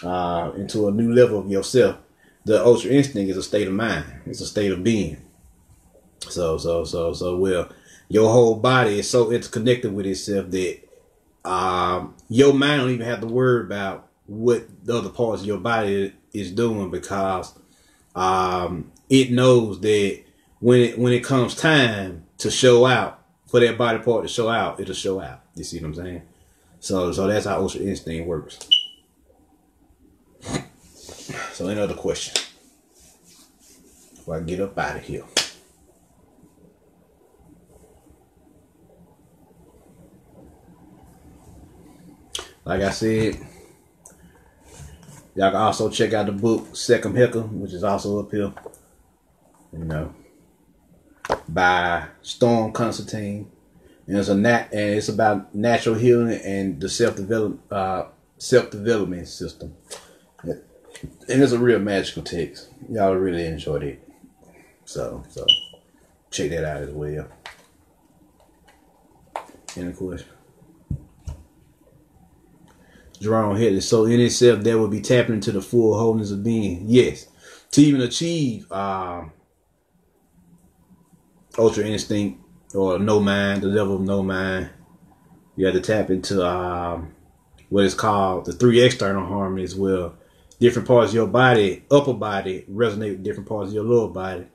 into a new level of yourself. The Ultra Instinct is a state of mind. It's a state of being. So well, your whole body is so interconnected with itself that your mind don't even have to worry about what the other parts of your body is doing, because it knows that when it comes time to show out, for that body part to show out, it'll show out. You see what I'm saying? So that's how Ultra Instinct works. So any other questions before I get up out of here? Like I said, y'all can also check out the book Second Hecker, which is also up here, by Storm Constantine, and it's about natural healing and the self-development system. And it's a real magical text. Y'all really enjoyed it. So check that out as well. Any question? Jerome Headley. So in itself, that would be tapping into the full wholeness of being. Yes. To even achieve Ultra Instinct or no mind, the level of no mind, you have to tap into what is called the 3 external harmonies, where different parts of your body, upper body, resonate with different parts of your lower body.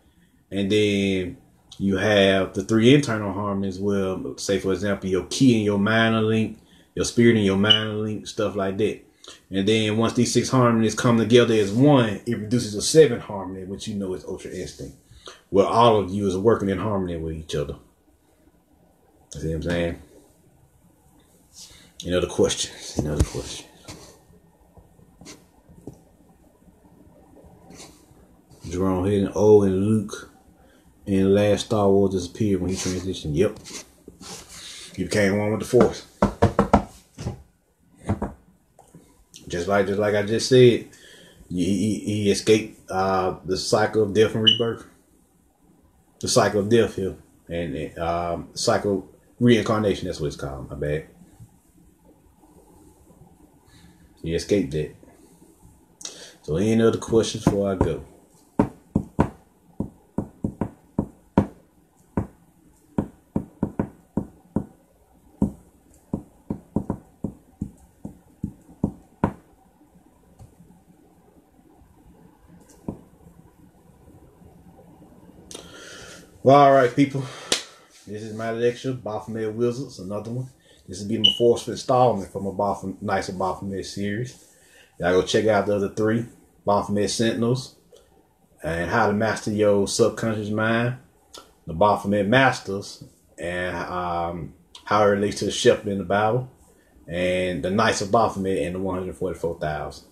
And then you have the 3 internal harmonies where, say for example, your ki and your mind are linked, your spirit and your mind are linked, stuff like that. And then once these 6 harmonies come together as one, it produces a 7th harmony, which you know is Ultra Instinct, where all of you is working in harmony with each other. You see what I'm saying? Any other questions? Jerome Headley, and Luke in Last Star Wars disappeared when he transitioned. Yep. He became one with the Force. Just like I just said, he escaped the cycle of death and rebirth. The cycle of death here. And cycle of reincarnation, that's what it's called. My bad. He escaped that. So any other questions before I go? Well, all right, people. This is my lecture, Baphomet Wizards, another one. This will be my 4th installment from a nicer Baphomet series. Y'all go check out the other 3, Baphomet Sentinels, and How to Master Your Subconscious Mind, the Baphomet Masters, and how it relates to the shepherd in the Bible, and the Knights of Baphomet and the 144,000.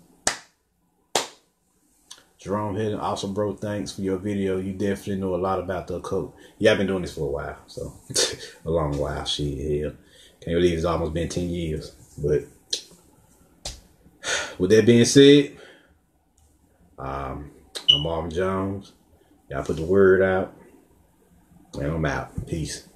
Jerome Headley, also, bro, thanks for your video. You definitely know a lot about the occult. Yeah, I've been doing this for a while, so a long while. Shit, hell, can't believe it's almost been 10 years. But with that being said, I'm Marvin Jones. Y'all put the word out. And I'm out. Peace.